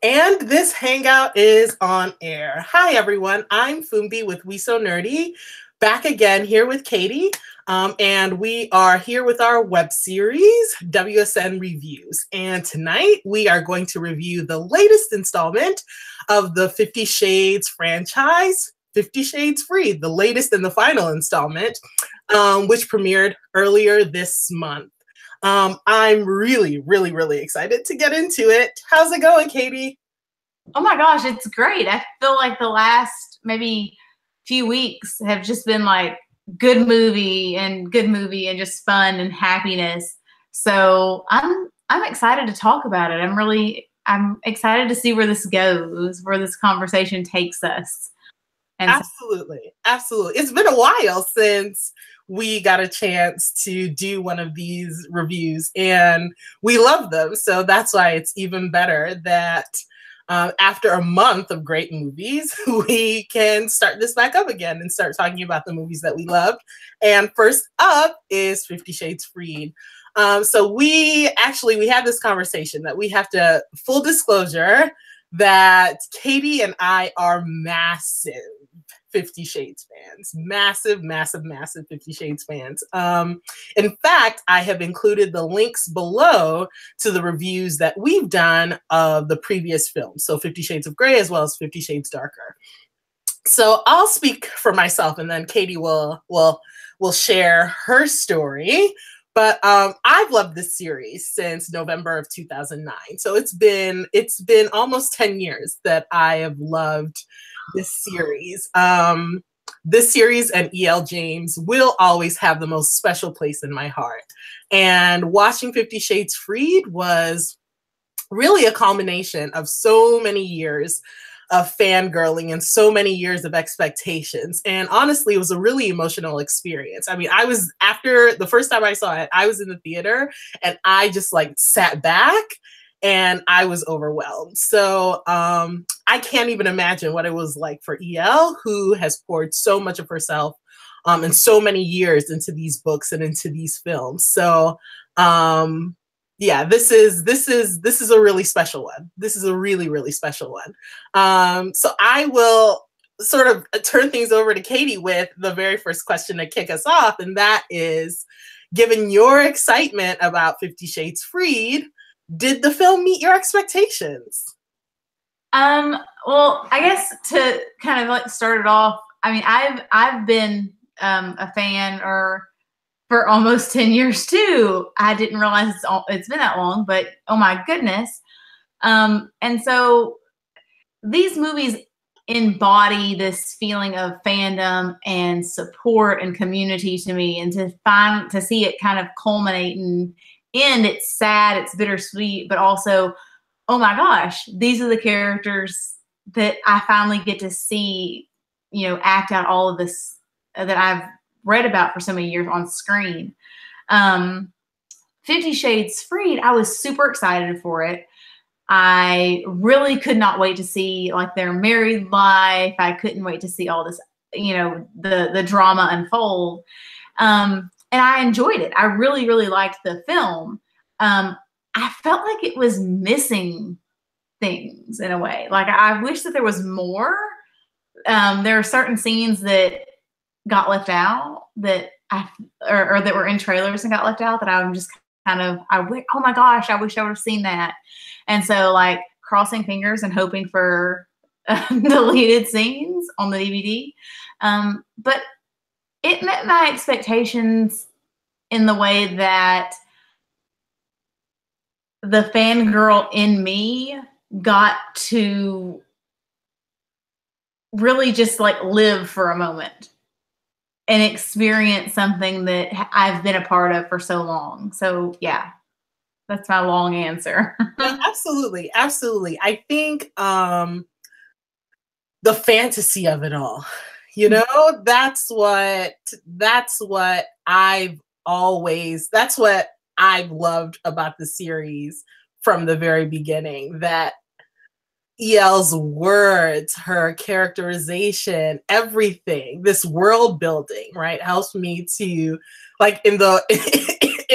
And this hangout is on air. Hi, everyone. I'm Fumbi with We So Nerdy, back again here with Katie. And we are here with our web series, WSN Reviews. And tonight we are going to review the latest installment of the 50 Shades franchise, 50 Shades Freed, the latest and the final installment, which premiered earlier this month. I'm really excited to get into it. How's it going, Katie? Oh my gosh, it's great. I feel like the last maybe few weeks have just been like good movie and just fun and happiness. So I'm excited to talk about it. I'm excited to see where this goes, where this conversation takes us. And absolutely. It's been a while since we got a chance to do one of these reviews, and we love them. So that's why it's even better that after a month of great movies, we can start this back up again and start talking about the movies that we loved. And first up is 50 Shades Freed. So we had this conversation that we have to, full disclosure, that Katie and I are massive 50 Shades fans. Massive 50 Shades fans. In fact, I have included the links below to the reviews that we've done of the previous films. So 50 Shades of Grey as well as 50 Shades Darker. So I'll speak for myself and then Katie will share her story. But I've loved this series since November of 2009. So it's been almost 10 years that I have loved this series. This series and E.L. James will always have the most special place in my heart. And watching 50 Shades Freed was really a culmination of so many years of fangirling and so many years of expectations. And honestly, it was a really emotional experience. I mean, after the first time I saw it, I was in the theater and I just like sat back and I was overwhelmed. So I can't even imagine what it was like for EL, who has poured so much of herself and so many years into these books and into these films. So yeah, this is a really special one. This is a really special one. So I will sort of turn things over to Katie with the very first question to kick us off. And that is, given your excitement about 50 Shades Freed, did the film meet your expectations? Well, I guess to kind of like start it off, I mean, I've been a fan for almost 10 years too. I didn't realize it's been that long, but oh my goodness. And so these movies embody this feeling of fandom and support and community to me, and to see it kind of culminate and end, it's sad, it's bittersweet, but also, oh my gosh, these are the characters that I finally get to see, act out all of this that I've read about for so many years on screen. 50 Shades Freed, I was super excited for it. I really could not wait to see like their married life. I couldn't wait to see all this, the drama unfold. And I enjoyed it. I really liked the film. I felt like it was missing things in a way. Like I wish that there was more. There are certain scenes that got left out that or that were in trailers and got left out that I'm just kind of, oh my gosh, I wish I would have seen that. And so like crossing fingers and hoping for deleted scenes on the DVD. But it met my expectations in the way that the fangirl in me got to really just like live for a moment and experience something that I've been a part of for so long. So yeah, that's my long answer. No, absolutely. I think the fantasy of it all, that's what I've loved about the series from the very beginning, that EL's words, her characterization, everything, this world building, right, helps me to, like, in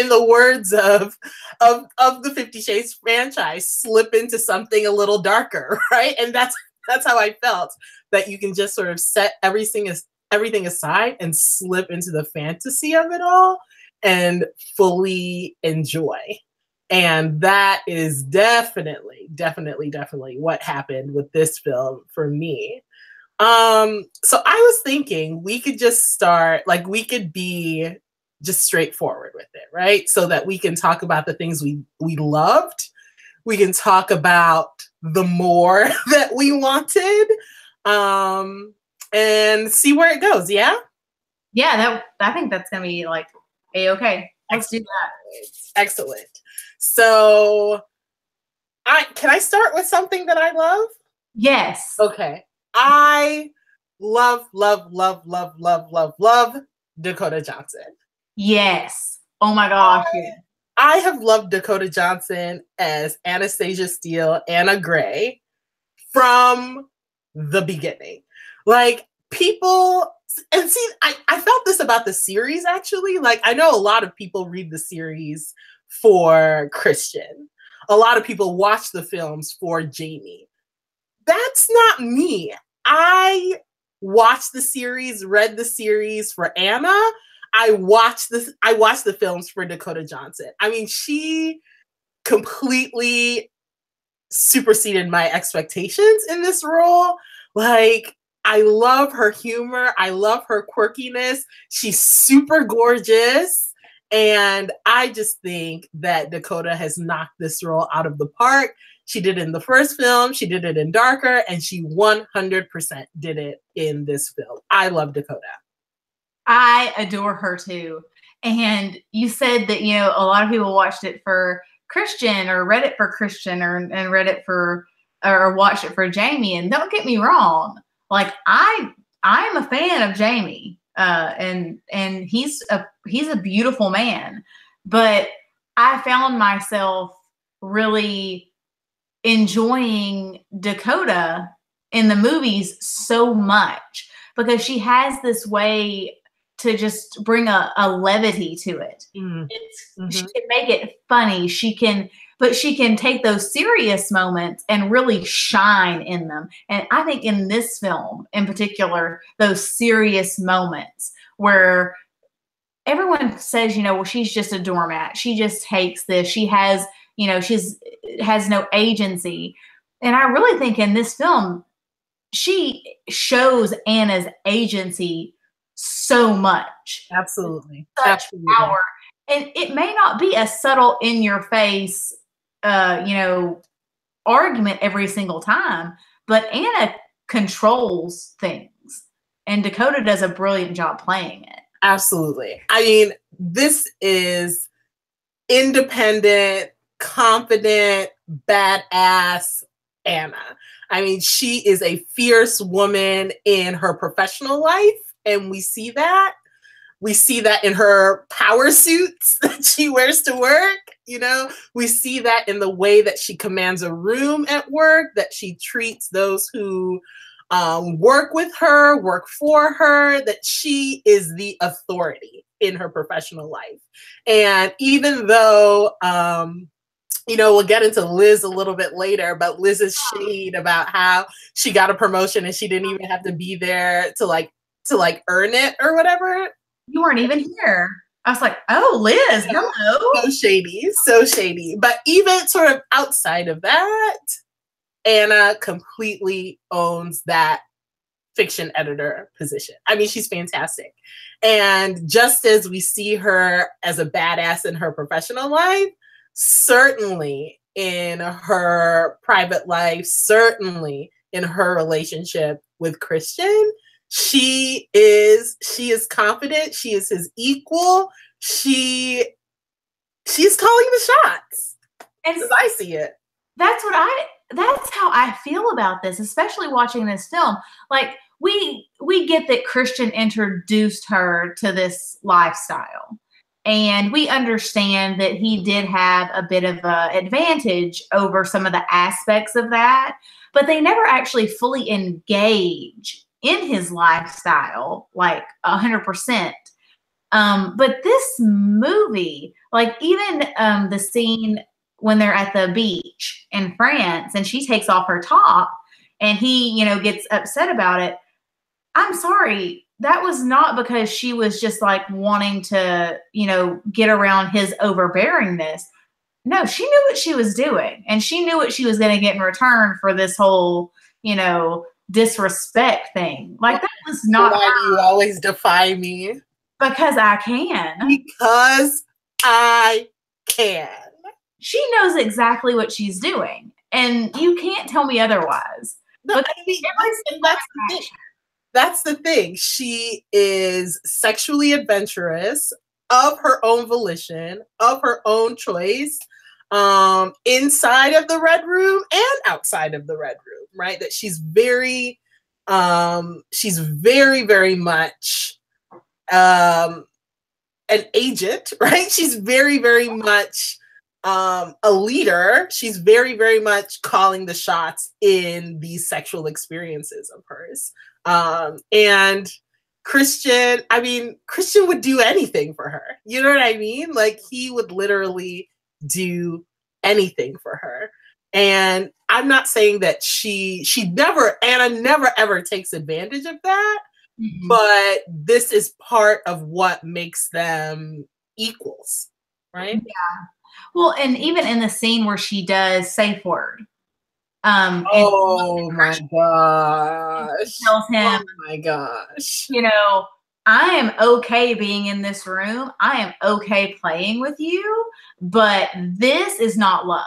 in the words of the 50 Shades franchise, slip into something a little darker, right? And that's how I felt, that you can just sort of set everything aside and slip into the fantasy of it all and fully enjoy. And that is definitely what happened with this film for me. So I was thinking we could just start, like, we could be just straightforward with it, right? So that we can talk about the things we loved. We can talk about the more that we wanted, and see where it goes. Yeah? Yeah, I think that's going to be like A-okay. Let's do that. Excellent. So can I start with something that I love? Yes. Okay. I love Dakota Johnson. Yes. Oh my gosh. I have loved Dakota Johnson as Anastasia Steele, Anna Gray, from the beginning. Like, people, and see, I felt this about the series, actually. Like, I know a lot of people read the series for Christian. A lot of people watch the films for Jamie. That's not me. I watched the series, read the series for Anna. I watched the films for Dakota Johnson. I mean, she completely superseded my expectations in this role. Like, I love her humor. I love her quirkiness. She's super gorgeous. And I just think that Dakota has knocked this role out of the park. She did it in the first film, she did it in Darker, and she 100% did it in this film. I love Dakota. I adore her too. And you said that, you know, a lot of people watched it for Christian or read it for Christian and read it for, or watched it for Jamie. And don't get me wrong. Like, I'm a fan of Jamie. And he's a beautiful man, but I found myself really enjoying Dakota in the movies so much because she has this way to just bring a levity to it. Mm-hmm. She can make it funny. But she can take those serious moments and really shine in them. And I think in this film in particular, those serious moments where everyone says, you know, well, she's just a doormat. She just takes this. She has, you know, has no agency. And I really think in this film, she shows Anna's agency so much. Absolutely. Such Absolutely. power. And it may not be a subtle in your face, you know, argument every single time, but Anna controls things and Dakota does a brilliant job playing it. Absolutely. I mean, this is independent, confident, badass Anna. I mean, she is a fierce woman in her professional life, and we see that. We see that in her power suits that she wears to work. You know, we see that in the way that she commands a room at work, that she treats those who work with her, work for her, that she is the authority in her professional life. And even though, you know, we'll get into Liz a little bit later, but Liz's shade about how she got a promotion and she didn't even have to be there to earn it or whatever. You weren't even here. I was like, oh, Liz, hello. So shady, so shady. But even sort of outside of that, Anna completely owns that fiction editor position. I mean, she's fantastic. And just as we see her as a badass in her professional life, certainly in her private life, certainly in her relationship with Christian, she is confident. She is his equal. She's calling the shots. And as I see it. That's how I feel about this, especially watching this film. Like, we get that Christian introduced her to this lifestyle. And we understand that he did have a bit of an advantage over some of the aspects of that, but they never actually fully engage in his lifestyle, like 100%. But this movie, like even the scene when they're at the beach in France and she takes off her top and he, you know, gets upset about it. I'm sorry. That was not because she was just like wanting to, you know, get around his overbearingness. No, she knew what she was doing and she knew what she was going to get in return for this whole, you know, disrespect thing. Like that was not. Why do you always defy me? Because I can. Because I can. She knows exactly what she's doing, and you can't tell me otherwise. No, I mean, that's the thing. She is sexually adventurous of her own volition, of her own choice, inside of the red room and outside of the red room, right? That she's very, very much an agent, right? She's very, very much a leader. She's very, very much calling the shots in these sexual experiences of hers. And Christian, I mean, Christian would do anything for her. You know what I mean? Like he would literally do anything for her. And I'm not saying that Anna never ever takes advantage of that. Mm-hmm. But this is part of what makes them equals, right? Yeah. Well, and even in the scene where she does safe word. Oh my gosh. Tells him, oh my gosh. You know, I am okay being in this room. I am okay playing with you, but this is not love.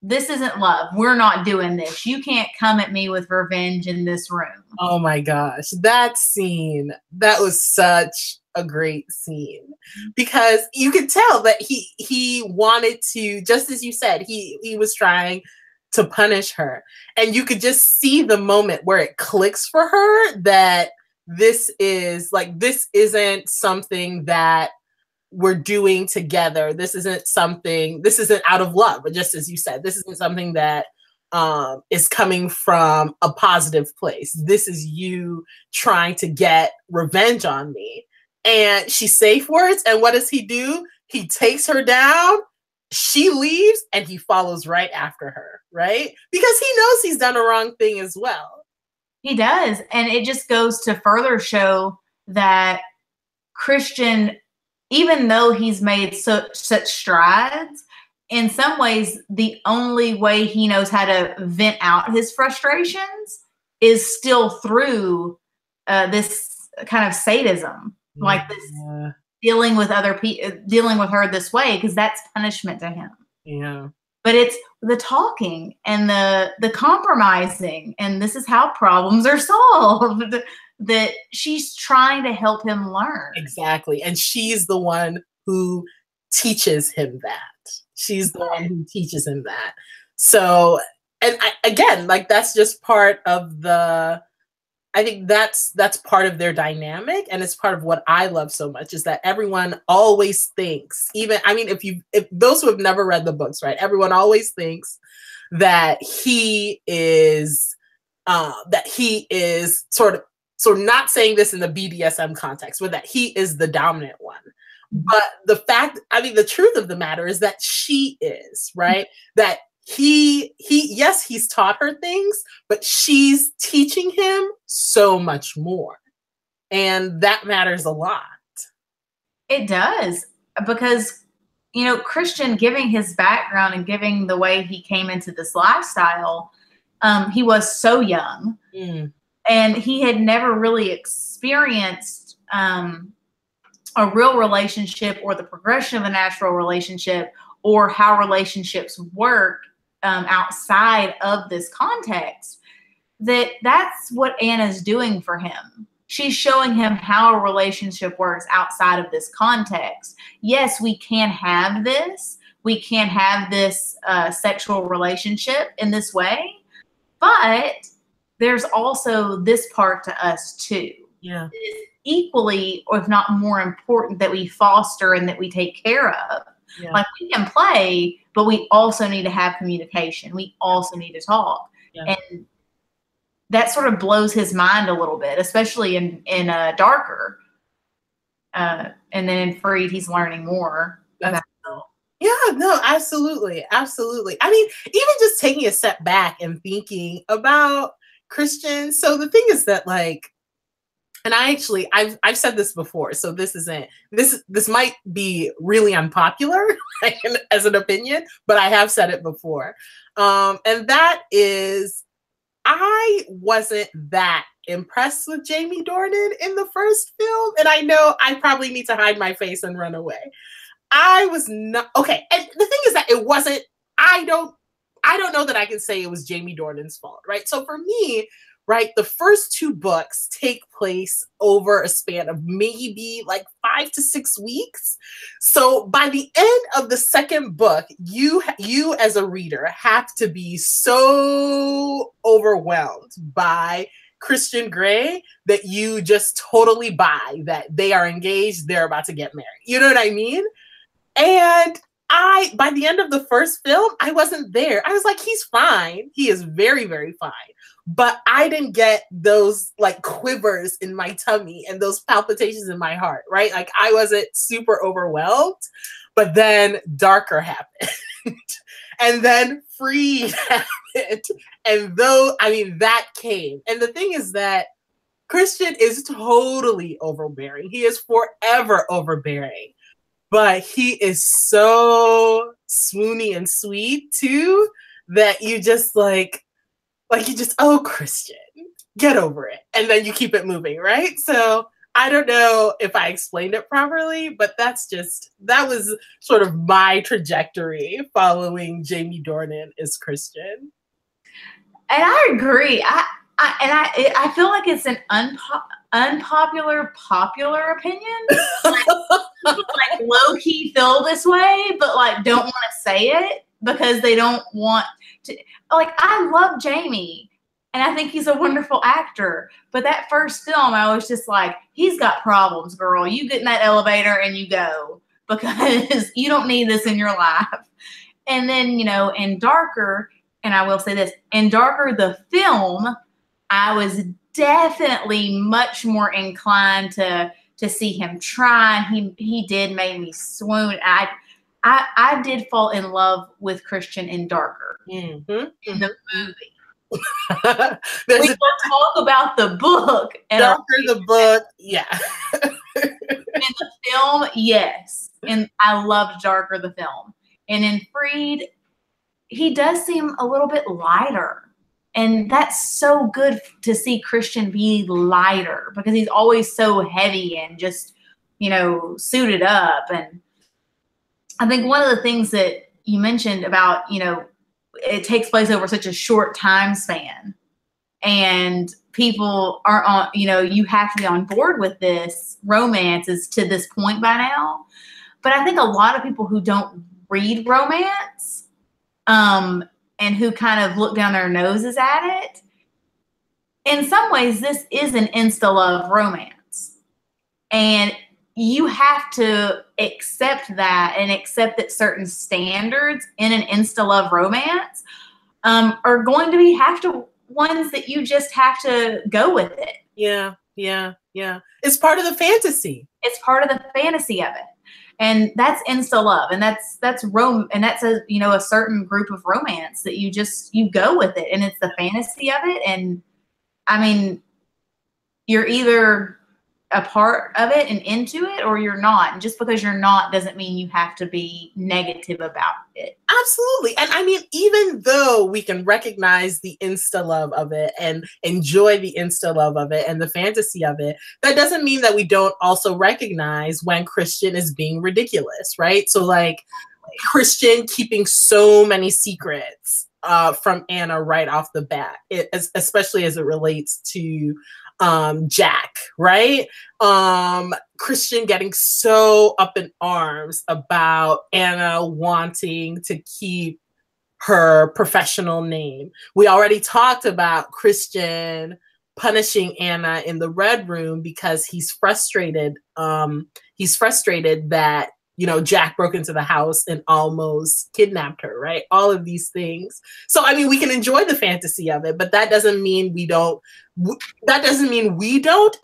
This isn't love. We're not doing this. You can't come at me with revenge in this room. Oh my gosh. That scene, that was such a great scene because you could tell that he wanted to, just as you said, he was trying to punish her. And you could just see the moment where it clicks for her that this isn't something that we're doing together. This isn't out of love, but just as you said, this isn't something that is coming from a positive place. This is you trying to get revenge on me. And she safe words. And what does he do? He takes her down. She leaves and he follows right after her, right? Because he knows he's done a wrong thing as well. He does. And it just goes to further show that Christian, even though he's made such strides, in some ways, the only way he knows how to vent out his frustrations is still through this kind of sadism, like this dealing with other people, dealing with her this way, because that's punishment to him. Yeah. But it's the talking and the compromising, and this is how problems are solved. That she's trying to help him learn. Exactly. And she's the one who teaches him that. She's the one who teaches him that. So, and again, like that's just part of I think that's part of their dynamic. And it's part of what I love so much is that everyone always thinks, if those who have never read the books, right? Everyone always thinks that he is sort of not saying this in the BDSM context, but that he is the dominant one. But the truth of the matter is that she is, right? That yes, he's taught her things, but she's teaching him so much more. And that matters a lot. It does, because, you know, Christian, giving his background and giving the way he came into this lifestyle, he was so young. And he had never really experienced a real relationship or the progression of a natural relationship or how relationships work outside of this context. That's what Anna's doing for him. She's showing him how a relationship works outside of this context. Yes, we can have this. We can have this sexual relationship in this way, but there's also this part to us too. Yeah. It's equally, or if not more important, that we foster and that we take care of. Yeah. Like we can play, but we also need to have communication. We also need to talk. Yeah. And that sort of blows his mind a little bit, especially in Darker. And then in Freed, he's learning more about. Yeah, no, absolutely. Absolutely. I mean, even just taking a step back and thinking about Christian. So the thing is that, like, and I've said this before, so this might be really unpopular as an opinion, but I have said it before. And that is, I wasn't that impressed with Jamie Dornan in the first film. And I know I probably need to hide my face and run away. I was not okay. And the thing is that it wasn't, I don't know that I can say it was Jamie Dornan's fault, right? So for me, right, the first two books take place over a span of maybe like 5 to 6 weeks. So by the end of the second book, you as a reader have to be so overwhelmed by Christian Grey that you just totally buy that they are engaged, they're about to get married. You know what I mean? And by the end of the first film, I wasn't there. I was like, he's fine. He is very, very fine. But I didn't get those like quivers in my tummy and those palpitations in my heart, right? Like I wasn't super overwhelmed, but then Darker happened. And then Freed happened. And that came. And the thing is that Christian is totally overbearing. He is forever overbearing. But he is so swoony and sweet too that you just oh, Christian, get over it. And then you keep it moving, right? So I don't know if I explained it properly, but that was sort of my trajectory following Jamie Dornan as Christian. And I agree. I feel like it's an unpopular popular opinion. Like low key feel this way, but like don't want to say it because they don't want to. Like I love Jamie, and I think he's a wonderful actor. But that first film, I was just like, he's got problems, girl. You get in that elevator and you go because you don't need this in your life. And then in Darker, and I will say this, in Darker the film, I was definitely much more inclined to see him try. He did make me swoon. I did fall in love with Christian in Darker in the movie. We will talk about the book. Darker the book, yeah. In the film, yes. And I loved Darker the film. And in Freed, he does seem a little bit lighter. And that's so good to see Christian be lighter because he's always so heavy and just, suited up. And I think one of the things that you mentioned about, it takes place over such a short time span and people aren't on, you have to be on board with this romance is to this point by now. But I think a lot of people who don't read romance, and who kind of look down their noses at it. In some ways, this is an insta-love romance. And you have to accept that and accept that certain standards in an insta-love romance are going to be ones that you just have to go with it. Yeah. It's part of the fantasy. It's part of the fantasy of it. And that's insta love, and that's and that's a certain group of romance that you go with it, and it's the fantasy of it. And I mean, you're either a part of it and into it, or you're not. And just because you're not doesn't mean you have to be negative about it. Absolutely. And I mean, even though we can recognize the insta love of it and enjoy the insta love of it and the fantasy of it, that doesn't mean that we don't also recognize when Christian is being ridiculous, right? So like Christian keeping so many secrets from Anna right off the bat, especially as it relates to Jack, right? Christian getting so up in arms about Anna wanting to keep her professional name. We already talked about Christian punishing Anna in the Red Room because he's frustrated. He's frustrated that you know, Jack broke into the house and almost kidnapped her, right? All of these things. So, I mean, we can enjoy the fantasy of it, but that doesn't mean we don't,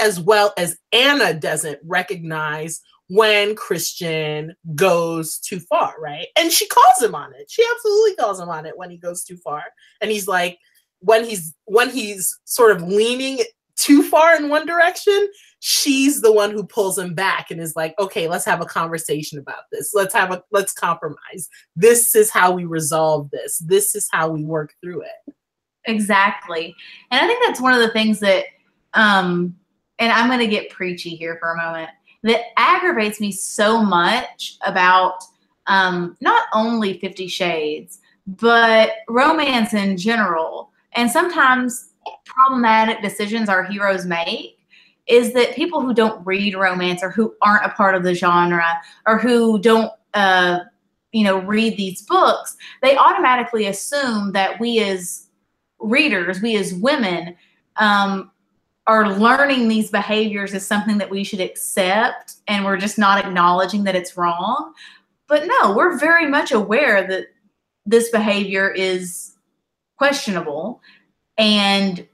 as well as Anna doesn't recognize when Christian goes too far, right? And she calls him on it. She absolutely calls him on it when he goes too far. And he's like, when he's sort of leaning too far in one direction, she's the one who pulls him back and is like, okay, let's have a conversation about this. Let's compromise. This is how we resolve this. This is how we work through it. Exactly. And I think that's one of the things that, and I'm going to get preachy here for a moment, that aggravates me so much about not only 50 Shades, but romance in general. And sometimes problematic decisions our heroes make is that people who don't read romance or who aren't a part of the genre or who don't, read these books, they automatically assume that we as readers, we as women, are learning these behaviors as something that we should accept, and we're just not acknowledging that it's wrong. But no, we're very much aware that this behavior is questionable, and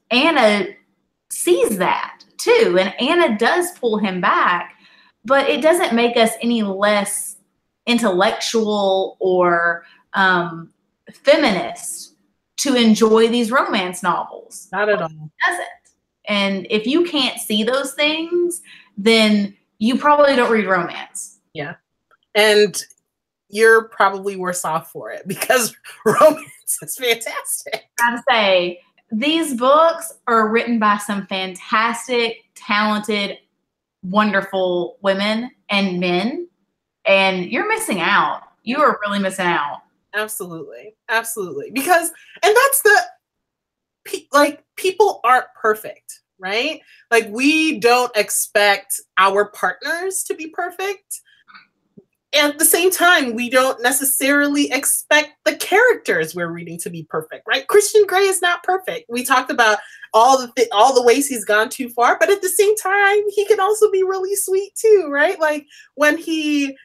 Anna sees that too, and Anna does pull him back, but it doesn't make us any less intellectual or feminist to enjoy these romance novels. Not at all. It doesn't. And if you can't see those things, then you probably don't read romance. Yeah. And you're probably worse off for it because romance is fantastic. I gotta say, these books are written by some fantastic, talented, wonderful women and men, and you're missing out. You are really missing out. Absolutely. Absolutely. Because, and that's people aren't perfect, right? Like, we don't expect our partners to be perfect. And at the same time, we don't necessarily expect the characters we're reading to be perfect, right? Christian Grey is not perfect. We talked about all the ways he's gone too far, but at the same time, he can also be really sweet too, right? Like when he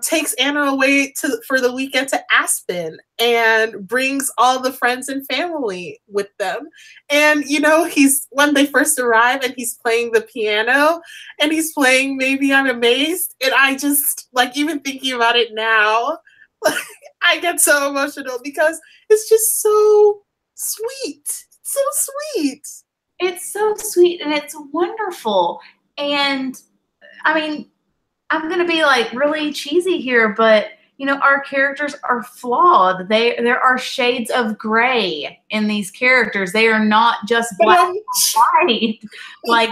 takes Anna away for the weekend to Aspen and brings all the friends and family with them. And, you know, when they first arrive and he's playing the piano and he's playing Maybe I'm Amazed. And I just, like, even thinking about it now, like, I get so emotional because it's just so sweet. So sweet. It's so sweet and it's wonderful. And I mean, I'm going to be like really cheesy here, but you know, our characters are flawed. There are shades of gray in these characters. They are not just black and white. Like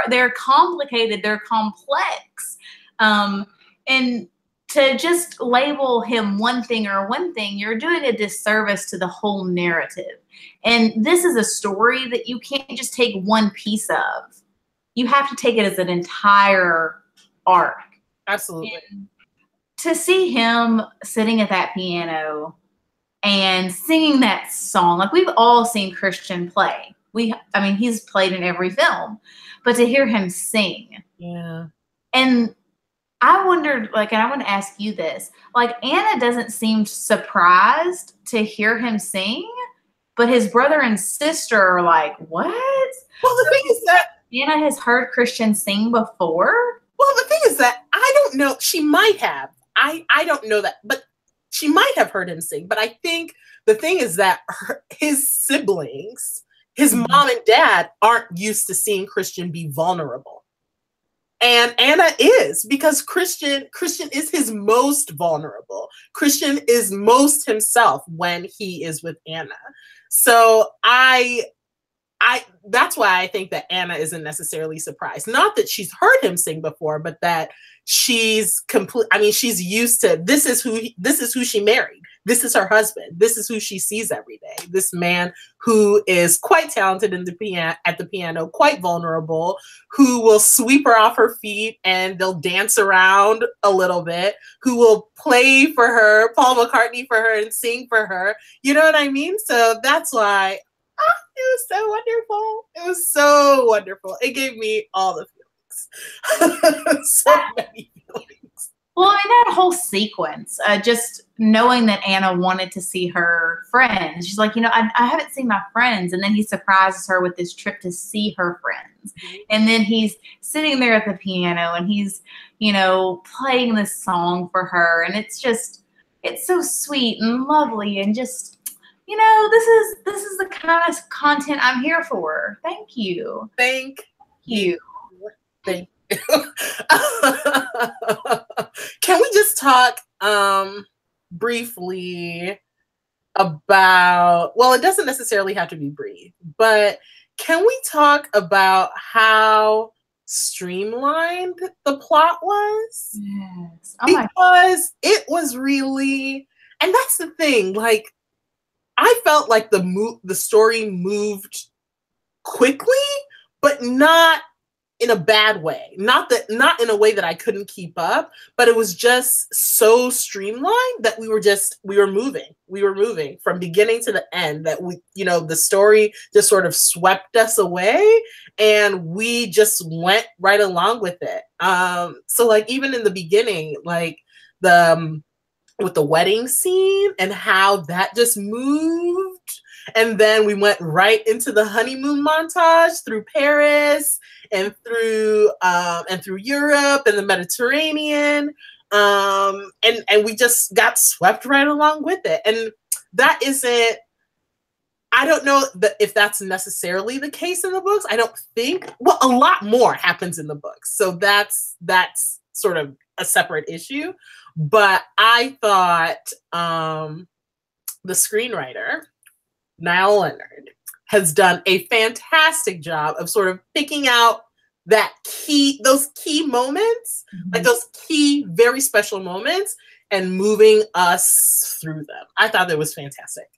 they're complicated. They're complex. And to just label him one thing, you're doing a disservice to the whole narrative. And this is a story that you can't just take one piece of. You have to take it as an entire arc. Absolutely. And to see him sitting at that piano and singing that song, like we've all seen Christian play. He's played in every film, but to hear him sing. Yeah. And I wondered, like, and I want to ask you this, like Anna doesn't seem surprised to hear him sing, but his brother and sister are like, what? Well, the thing is that Anna has heard Christian sing before. Well, the thing is that I don't know. She might have. I don't know that, but she might have heard him sing. But I think the thing is that his siblings, his mom and dad, aren't used to seeing Christian be vulnerable. And Anna is, because Christian is his most vulnerable. Christian is most himself when he is with Anna. So that's why I think that Anna isn't necessarily surprised. Not that she's heard him sing before, but that she's she's used to, this is who she married. This is her husband. This is who she sees every day. This man who is quite talented at the piano, quite vulnerable, who will sweep her off her feet and they'll dance around a little bit, who will play for her, Paul McCartney for her and sing for her. You know what I mean? So that's why it was so wonderful. It was so wonderful. It gave me all the feelings. So many feelings. Well, I mean, that whole sequence, just knowing that Anna wanted to see her friends. She's like, I haven't seen my friends. And then he surprises her with this trip to see her friends. And then he's sitting there at the piano and he's, playing this song for her. And it's so sweet and lovely and just, this is the kind of content I'm here for. Thank you. Thank you. Thank you. Can we just talk briefly about, well, it doesn't necessarily have to be brief, but can we talk about how streamlined the plot was? Yes. Because it was really, and that's the thing, like, I felt like the story moved quickly, but not in a bad way. Not in a way that I couldn't keep up, but it was just so streamlined that we were moving from beginning to the end, that the story just sort of swept us away and we just went right along with it. So like even in the beginning, like with the wedding scene and how that just moved. And then we went right into the honeymoon montage through Paris and through Europe and the Mediterranean. And we just got swept right along with it. And that isn't, I don't know if that's necessarily the case in the books. I don't think, well, a lot more happens in the books. So that's sort of a separate issue. But I thought the screenwriter, Niall Leonard, has done a fantastic job of sort of picking out those key moments, like those key, very special moments, and moving us through them. I thought that was fantastic.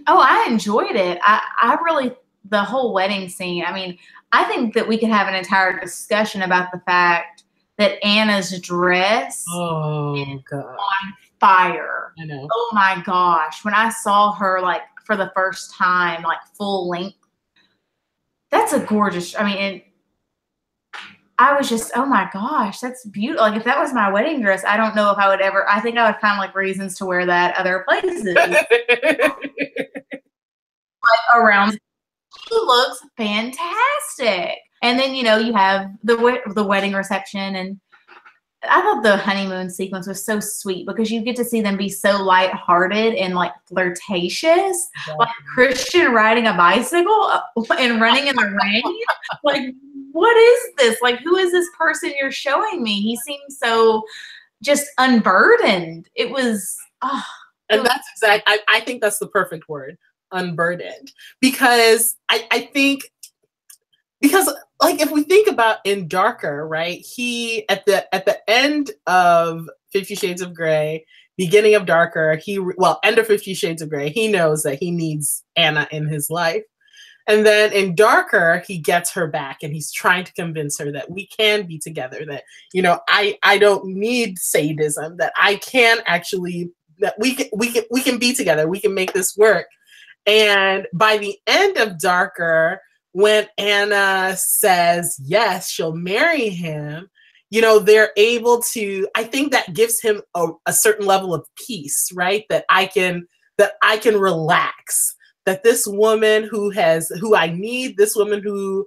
Oh, I enjoyed it. I really, the whole wedding scene, I mean, I think that we could have an entire discussion about the fact that Anna's dress is on fire. I know. Oh my gosh. When I saw her like for the first time, like full length, that's a gorgeous, I mean, and I was just, oh my gosh, that's beautiful. Like if that was my wedding dress, I don't know if I would ever, I think I would find like reasons to wear that other places. Like around, she looks fantastic. And then, you have the wedding reception, and I thought the honeymoon sequence was so sweet because you get to see them be so lighthearted and like flirtatious, like Christian riding a bicycle and running in the rain. Like, what is this? Like, who is this person you're showing me? He seems so just unburdened. It was, and that's exact. I think that's the perfect word, unburdened, because I think, because like if we think about in Darker, right? He at the end of 50 Shades of Grey, beginning of Darker, end of 50 Shades of Grey, he knows that he needs Anna in his life. And then in Darker, he gets her back and he's trying to convince her that we can be together, that, I don't need sadism, that I can actually, that we can be together. We can make this work. And by the end of Darker, when Anna says yes, she'll marry him, they're able to, I think that gives him a certain level of peace, right? That I can relax, that this woman who I need, this woman who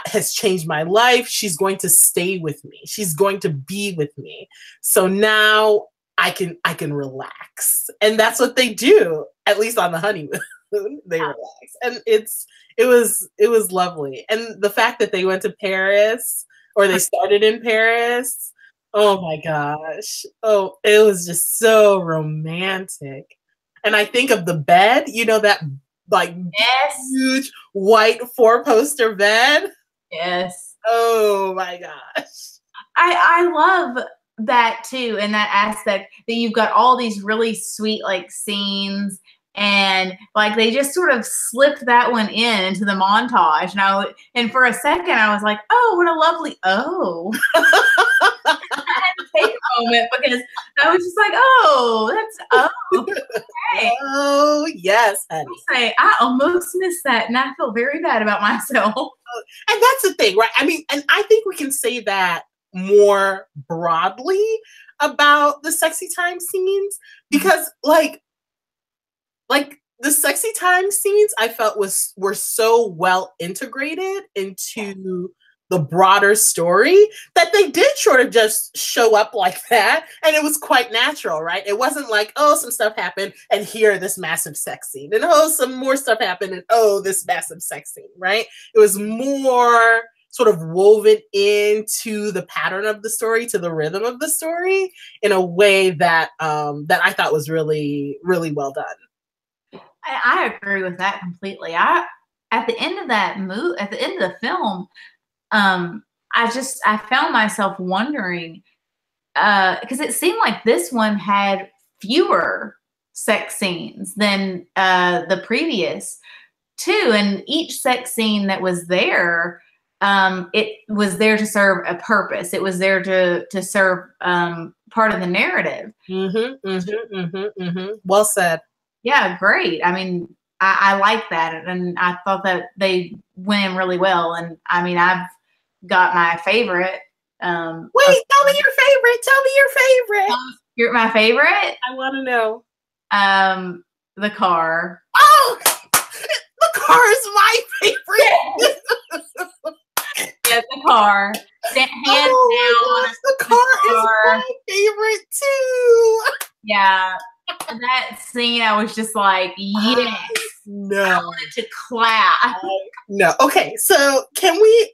has changed my life, she's going to stay with me. She's going to be with me. So now I can relax. And that's what they do, at least on the honeymoon. They relax. And it was lovely. And the fact that they went to Paris, or they started in Paris, oh my gosh. Oh, it was just so romantic. And I think of the bed, that like huge white 4-poster bed. Yes. Oh my gosh. I love that too, in that aspect that you've got all these really sweet like scenes, and like they just sort of slipped that one into the montage. And for a second I was like, oh, what a lovely I had to take a moment because I was just like, okay. Oh yes, honey. I almost missed that, and I feel very bad about myself. And that's the thing, right? I mean, and I think we can say that more broadly about the sexy time scenes, because like the sexy time scenes I felt were so well integrated into the broader story that they did sort of just show up like that, and it was quite natural, right? It wasn't like, oh, some stuff happened and here this massive sex scene, and oh, some more stuff happened and oh, this massive sex scene, right? It was more sort of woven into the pattern of the story, to the rhythm of the story, in a way that that I thought was really, really well done. I agree with that completely. At the end of that movie, at the end of the film, I found myself wondering, because it seemed like this one had fewer sex scenes than the previous two, and each sex scene that was there, it was there to serve a purpose. It was there to serve part of the narrative. Well said. Yeah, great. I mean, I like that, and I thought that they went in really well. And I mean, I've got my favorite. Wait, tell me your favorite. Tell me your favorite. You're my favorite? I want to know. The car. Oh, the car is my favorite. Yeah, the car. Hands down. Gosh, the car is my favorite too. Yeah. That scene, I was just like, yes. No. I wanted to clap. No. Okay, so can we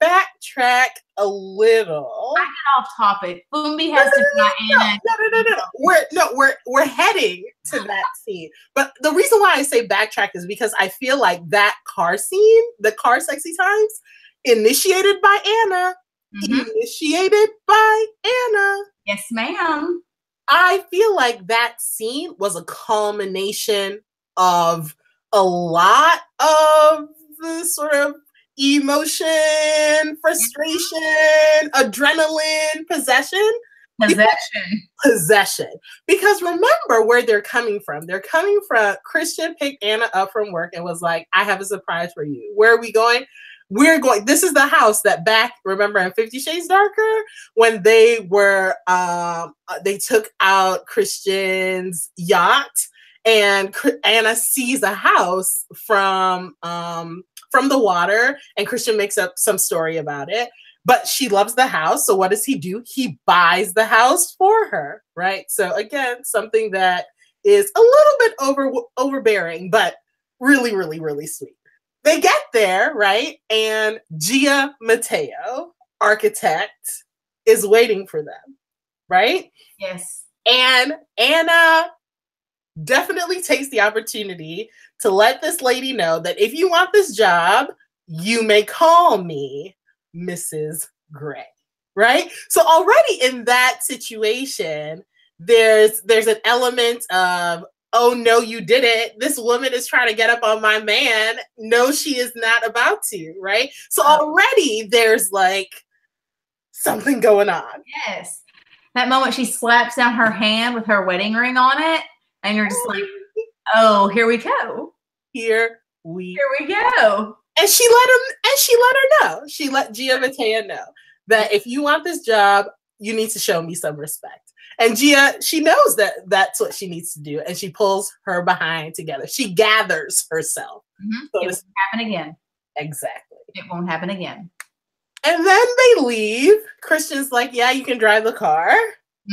backtrack a little? I get off topic. Fumbi has to be Anna. No. We're heading to that scene. But the reason why I say backtrack is because I feel like that car scene, the car sexy times, initiated by Anna. Initiated by Anna. Yes, ma'am. I feel like that scene was a culmination of a lot of the sort of emotion, frustration, adrenaline, possession. Because remember where they're coming from. They're coming from, Christian picked Anna up from work and was like, I have a surprise for you. Where are we going? We're going, this is the house that back, remember in 50 Shades Darker, when they were, they took out Christian's yacht, and Anna sees a house from the water, and Christian makes up some story about it. But she loves the house, so what does he do? He buys the house for her, right? So again, something that is a little bit overbearing, but really, really, really sweet. They get there, right? And Gia Mateo, architect, is waiting for them, right? Yes. And Anna definitely takes the opportunity to let this lady know that if you want this job, you may call me Mrs. Gray, right? So already in that situation, there's an element of, oh no, you didn't. This woman is trying to get up on my man. No, she is not about to, right? So already there's like something going on. Yes. That moment she slaps down her hand with her wedding ring on it, and you're just like, oh, here we go. Here we go. And she let her know. She let Gia Mateo know that if you want this job, you need to show me some respect. And Gia, she knows that that's what she needs to do. And she pulls her behind together. She gathers herself. So it won't happen again. Exactly. It won't happen again. And then they leave. Christian's like, yeah, you can drive the car.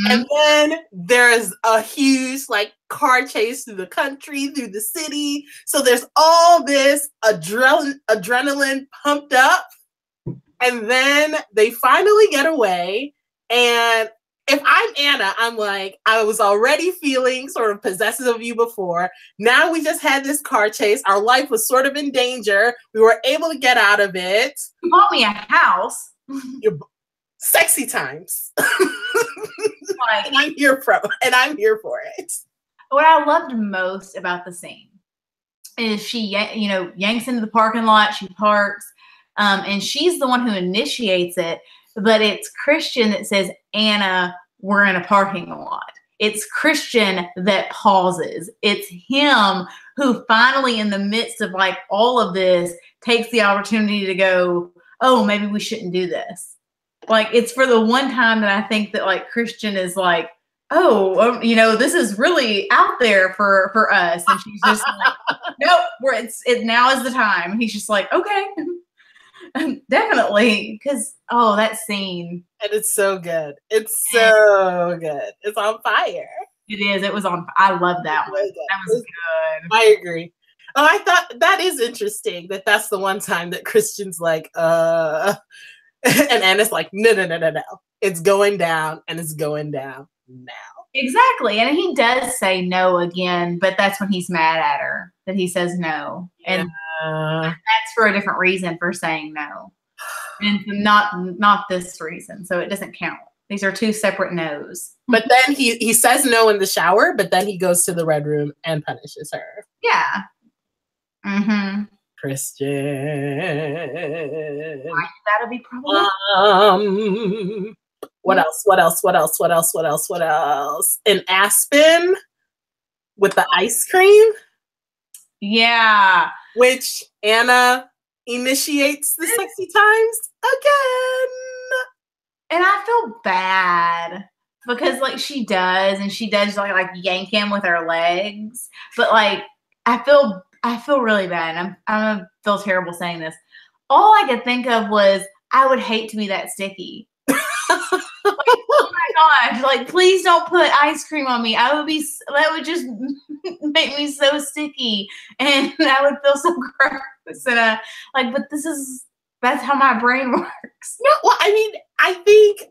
And then there's a huge like car chase through the country, through the city. So there's all this adrenaline pumped up. And then they finally get away. And if I'm Anna, I'm like, I was already feeling sort of possessive of you before. Now we just had this car chase. Our life was sort of in danger. We were able to get out of it. You bought me a house. Sexy times. And I'm here for it. What I loved most about the scene is she, yanks into the parking lot. She parks, and she's the one who initiates it. But it's Christian that says, Anna, we're in a parking lot. It's Christian that pauses. It's him who finally, in the midst of like all of this, takes the opportunity to go, oh, maybe we shouldn't do this. Like, it's for the one time that I think that like Christian is like, oh, you know, this is really out there for us. And she's just like, nope, now is the time. And he's just like, okay, definitely. Because, oh, that scene. And it's so good. It's so good. It's on fire. It is. It was on. I love that one. That was good. I agree. Oh, I thought that is interesting that that's the one time that Christian's like, and Anna's like, no. It's going down and it's going down now. Exactly. And he does say no again, but that's when he's mad at her that he says no. Yeah. And that's for a different reason for saying no. And not this reason. So it doesn't count. These are two separate no's. But then he says no in the shower, but then he goes to the red room and punishes her. Yeah. Mm-hmm. Christian. That'll be problematic. What else? In Aspen with the ice cream. Yeah. Which Anna initiates the sexy times again. And I feel bad because like she does like yank him with her legs. But like I feel really bad. I'm gonna feel terrible saying this. All I could think of was I would hate to be that sticky. Like, oh my gosh, like please don't put ice cream on me. That would just make me so sticky and I would feel so gross. And but that's how my brain works. No, well, I mean, I think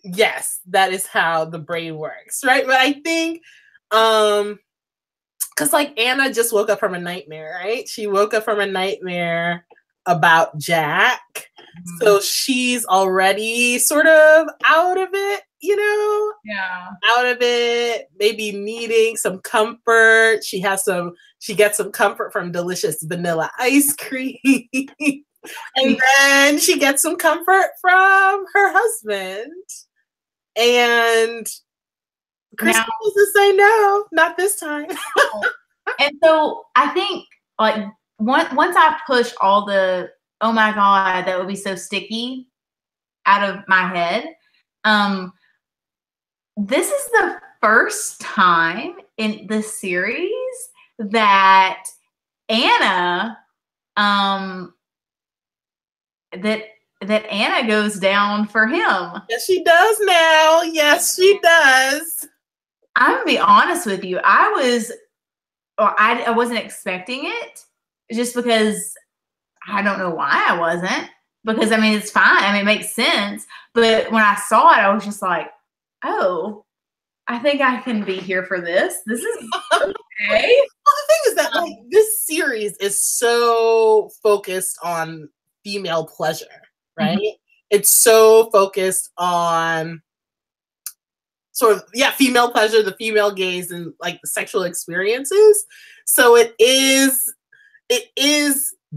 yes, that is how the brain works, right? But I think because like Anna just woke up from a nightmare, right? She woke up from a nightmare about Jack. Mm-hmm. So she's already sort of out of it, you know? Yeah. Out of it, maybe needing some comfort. She gets some comfort from delicious vanilla ice cream. And then she gets some comfort from her husband. And Kristen doesn't say no, not this time. And so I think like once I push all the oh my God, that would be so sticky out of my head. This is the first time in the series that Anna that Anna goes down for him. Yes, she does now. Yes, she does. I'm gonna be honest with you. I wasn't expecting it just because I don't know why I wasn't. Because I mean, it's fine. I mean, it makes sense. But when I saw it, I was just like, oh, I think I can be here for this. This is okay. Well, the thing is that like this series is so focused on female pleasure, right? Mm-hmm. It's so focused on sort of female pleasure, the female gaze, and like the sexual experiences. So it is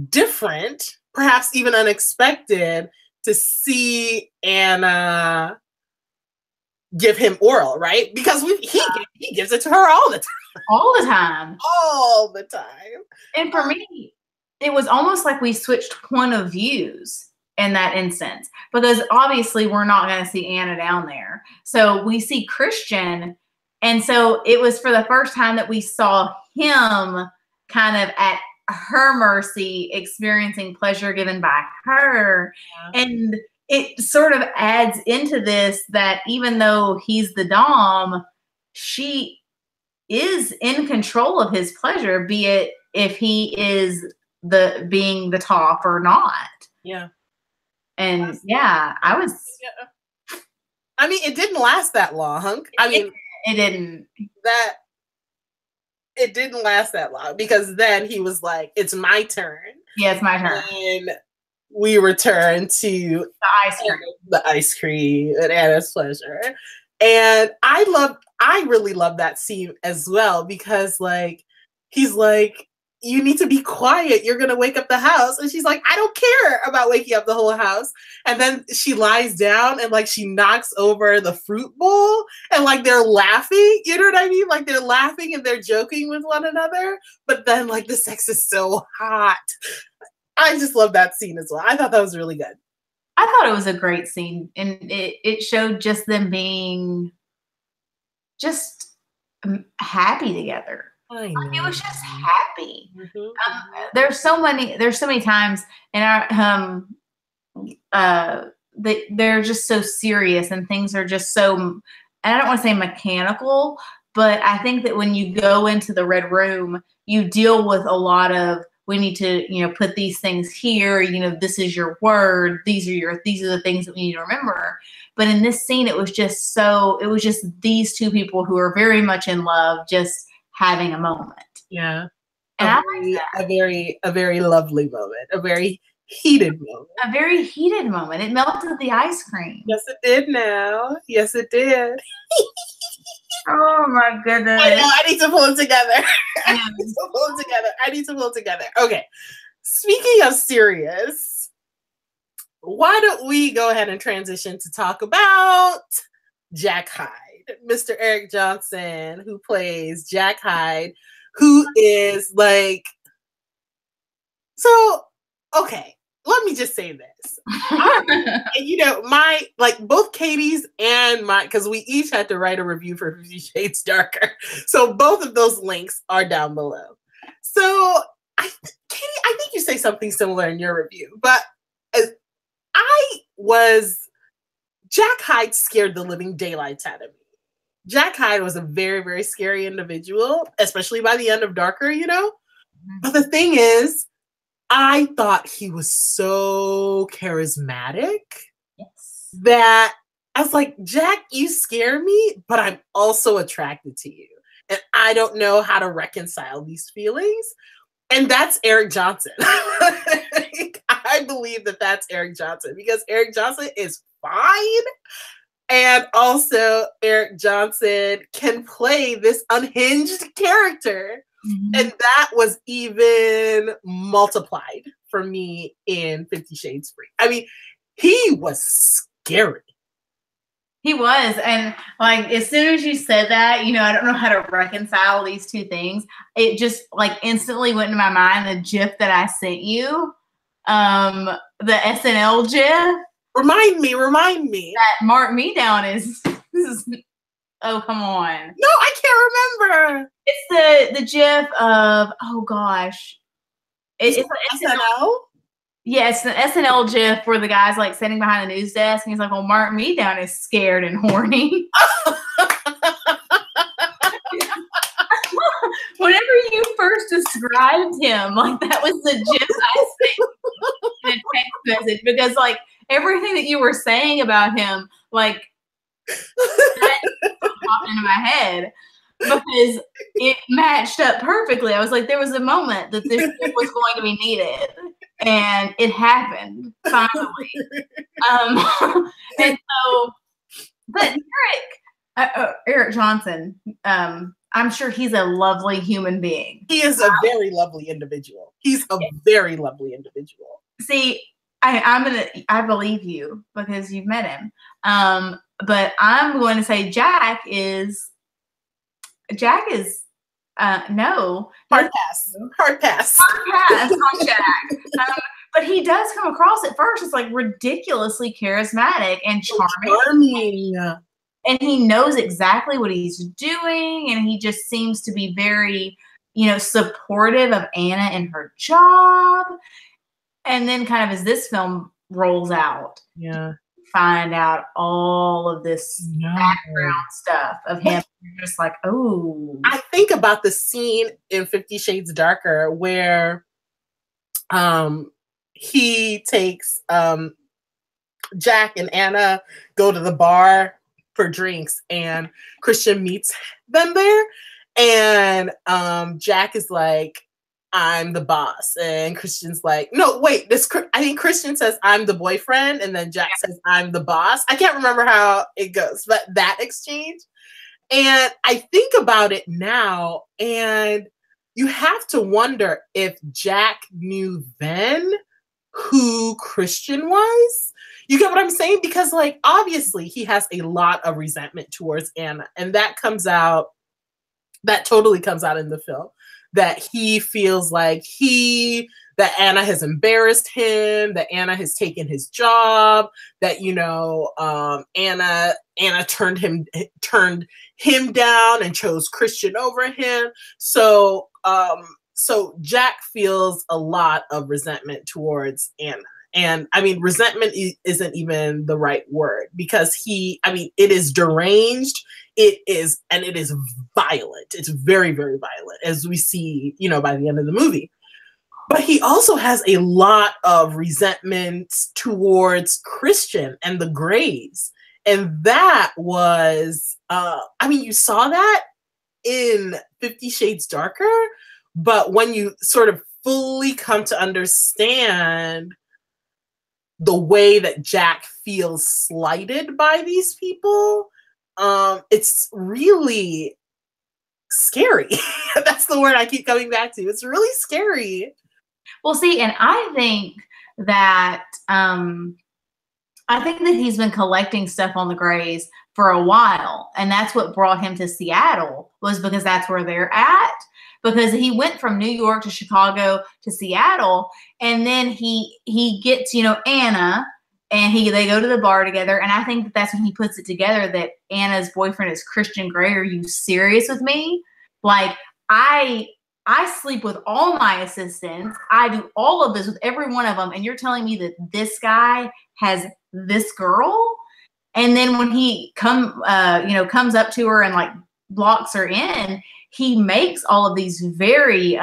different, perhaps even unexpected, to see Anna give him oral, right? Because he gives it to her all the time. All the time. All the time. And for me, it was almost like we switched point of views in that instance, because obviously we're not going to see Anna down there. So we see Christian. And so it was for the first time that we saw him kind of at her mercy, experiencing pleasure given by her. Yeah. And it sort of adds into this that even though he's the dom, she is in control of his pleasure, be it if he is being the top or not. Yeah. And I mean, it didn't last that long. It didn't. It didn't last that long, because then he was like, it's my turn. Yeah, it's my turn. And we return to the ice cream and Anna's pleasure. And I really love that scene as well, because like, he's like, you need to be quiet. You're going to wake up the house. And she's like, I don't care about waking up the whole house. And then she lies down and like she knocks over the fruit bowl and like they're laughing. You know what I mean? Like they're laughing and they're joking with one another. But then like the sex is so hot. I just love that scene as well. I thought that was really good. I thought it was a great scene, and it showed just them being just happy together. I know. Like, it was just happy. There's so many times in our they're just so serious, and things are just so, and I don't want to say mechanical, but I think that when you go into the red room, you deal with a lot of, we need to, you know, put these things here, you know, this is your word, these are the things that we need to remember. But in this scene, it was just these two people who are very much in love, just having a moment. Yeah. And a very lovely moment, a very heated moment. A very heated moment. It melted the ice cream. Yes, it did now. Yes, it did. Oh my goodness. I know, I need to pull it together. I need to pull it together. Okay. Speaking of serious, why don't we go ahead and transition to talk about Jack Hyde, Mr. Eric Johnson, who plays Jack Hyde, who is like, so, okay, let me just say this. And, you know, both Katie's and my, because we each had to write a review for 50 Shades Darker. So both of those links are down below. So, Katie, I think you say something similar in your review, but Jack Hyde scared the living daylights out of me. Jack Hyde was a very, very scary individual, especially by the end of Darker, you know? But the thing is, I thought he was so charismatic that I was like, Jack, you scare me, but I'm also attracted to you. And I don't know how to reconcile these feelings. And that's Eric Johnson. I believe that that's Eric Johnson because Eric Johnson is fine. And also Eric Johnson can play this unhinged character. Mm-hmm. And that was even multiplied for me in 50 Shades Free. I mean, he was scary. He was. And like, as soon as you said that, you know, I don't know how to reconcile these two things. It just like instantly went into my mind, the GIF that I sent you, the SNL GIF. Remind me. That Mark Me Down is oh, come on. No, I can't remember. It's the GIF of, oh gosh. It's SNL? Yeah, it's the SNL GIF where the guy's like sitting behind the news desk and he's like, well, Mark Me Down is scared and horny. Whenever you first described him, like that was the GIF I sent in a text message because like everything that you were saying about him, like that popped into my head because it matched up perfectly. I was like, there was a moment that this was going to be needed. And it happened finally. And so, but Eric Johnson, I'm sure he's a lovely human being. He is a very lovely individual. He's a very lovely individual. See, I believe you because you've met him. But I'm going to say Jack is no. Hard pass on Jack. But he does come across at first as like ridiculously charismatic and charming. And he knows exactly what he's doing. And he just seems to be very, you know, supportive of Anna and her job. And then kind of as this film rolls out, find out all of this background stuff of him. You're just like, oh. I think about the scene in 50 Shades Darker where he takes Jack and Anna go to the bar for drinks and Christian meets them there. And Jack is like, I'm the boss. And Christian's like, no, wait, I think Christian says I'm the boyfriend. And then Jack says I'm the boss. I can't remember how it goes, but that exchange. And I think about it now and you have to wonder if Jack knew then who Christian was. You get what I'm saying? Because like, obviously he has a lot of resentment towards Anna and that totally comes out in the film. That he feels like that Anna has embarrassed him, that Anna has taken his job, that, you know, Anna turned him down and chose Christian over him. So Jack feels a lot of resentment towards Anna. And I mean, resentment isn't even the right word, because it is deranged. It is violent. It's very, very violent, as we see, you know, by the end of the movie. But he also has a lot of resentment towards Christian and the Greys. And that was, you saw that in 50 Shades Darker, but when you sort of fully come to understand the way that Jack feels slighted by these people, it's really scary. That's the word I keep coming back to. It's really scary. Well, see, and I think that he's been collecting stuff on the Greys for a while, and that's what brought him to Seattle, was because that's where they're at. Because he went from New York to Chicago to Seattle, and then he gets, you know, Anna, and they go to the bar together. And I think that that's when he puts it together that Anna's boyfriend is Christian Grey. Are you serious with me? Like, I sleep with all my assistants. I do all of this with every one of them, and you're telling me that this guy has this girl? And then when he comes up to her and like blocks her in, he makes all of these very,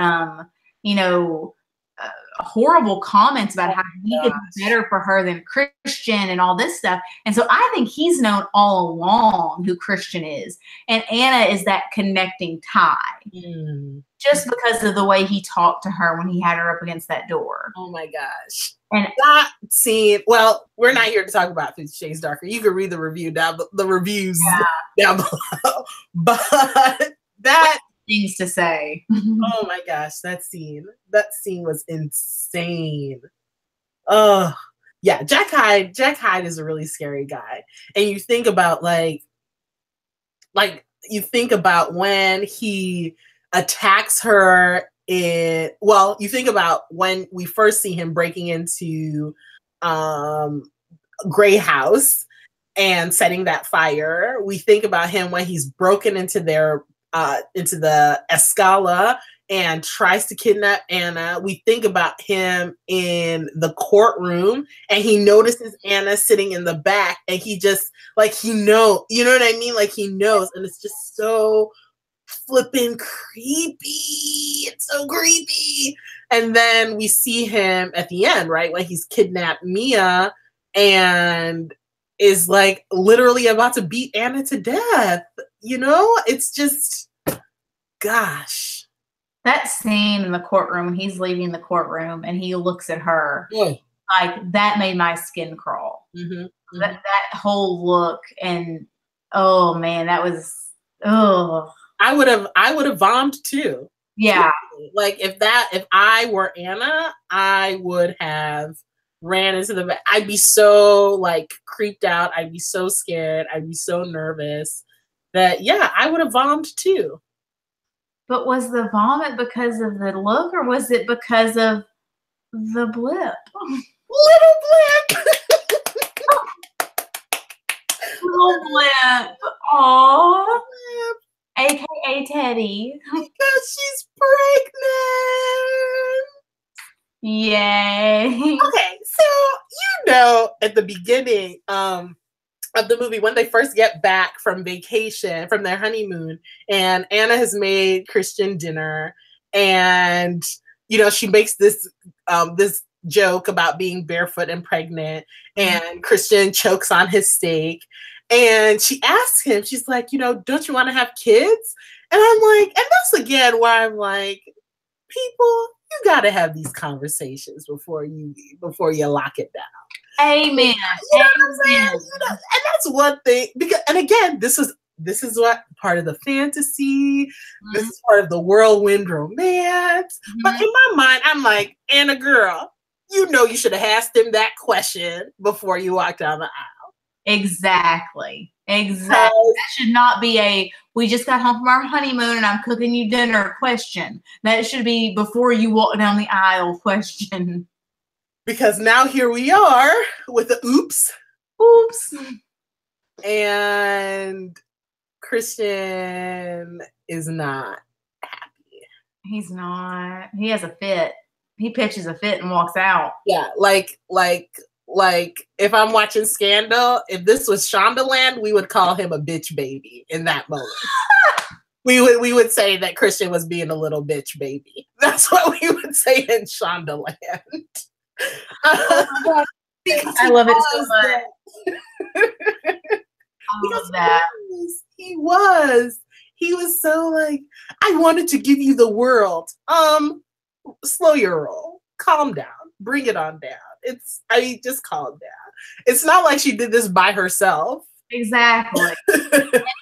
horrible comments about how he could be better for her than Christian and all this stuff. And so I think he's known all along who Christian is. And Anna is that connecting tie. Just because of the way he talked to her when he had her up against that door. Oh my gosh. And that scene, well, we're not here to talk about 50 Shades Darker. You can read the reviews down below. But that things to say. Oh my gosh, that scene was insane. Oh yeah, Jack Hyde is a really scary guy. And you think about when he attacks her you think about when we first see him breaking into Grey House and setting that fire. We think about him when he's broken into the Escala and tries to kidnap Anna. We think about him in the courtroom and he notices Anna sitting in the back and he just you know what I mean? Like he knows, and it's just so flippin' creepy. It's so creepy. And then we see him at the end, right? When he's kidnapped Mia and is like literally about to beat Anna to death. You know, it's just, gosh. That scene in the courtroom, he's leaving the courtroom and he looks at her, like that made my skin crawl. Mm-hmm. That whole look, and oh man, that was, oh. I would have vomited too. Yeah. Like if I were Anna, I would have ran into the back. I'd be so like creeped out. I'd be so scared. I'd be so nervous that, yeah, I would have vomited too. But was the vomit because of the look, or was it because of the blip? Little blip. Little blip. Aww. AKA Teddy. Because she's pregnant. Yay. Okay, so at the beginning of the movie, when they first get back from vacation, from their honeymoon, and Anna has made Christian dinner, and she makes this joke about being barefoot and pregnant, and Christian chokes on his steak. And she asks him, she's like, don't you want to have kids? And I'm like, and that's again why I'm like, people, you got to have these conversations before you lock it down. Amen. You know what I'm saying? And that's one thing. Because, and again, this is what part of the fantasy. Mm-hmm. This is part of the whirlwind romance. Mm-hmm. But in my mind, I'm like, Anna, girl, you should have asked him that question before you walked down the aisle. Exactly. Exactly. That should not be a, we just got home from our honeymoon and I'm cooking you dinner question. That should be before you walk down the aisle question. Because now here we are with the oops. Oops. And Christian is not happy. He's not. He has a fit. He pitches a fit and walks out. Yeah, like if I'm watching Scandal, if this was Shondaland, we would call him a bitch baby in that moment. we would say that Christian was being a little bitch baby. That's what we would say in Shondaland. I love it so much. I love that. He was so like, I wanted to give you the world. Slow your roll. Calm down. Bring it on down. Just calm down. It's not like she did this by herself. Exactly. And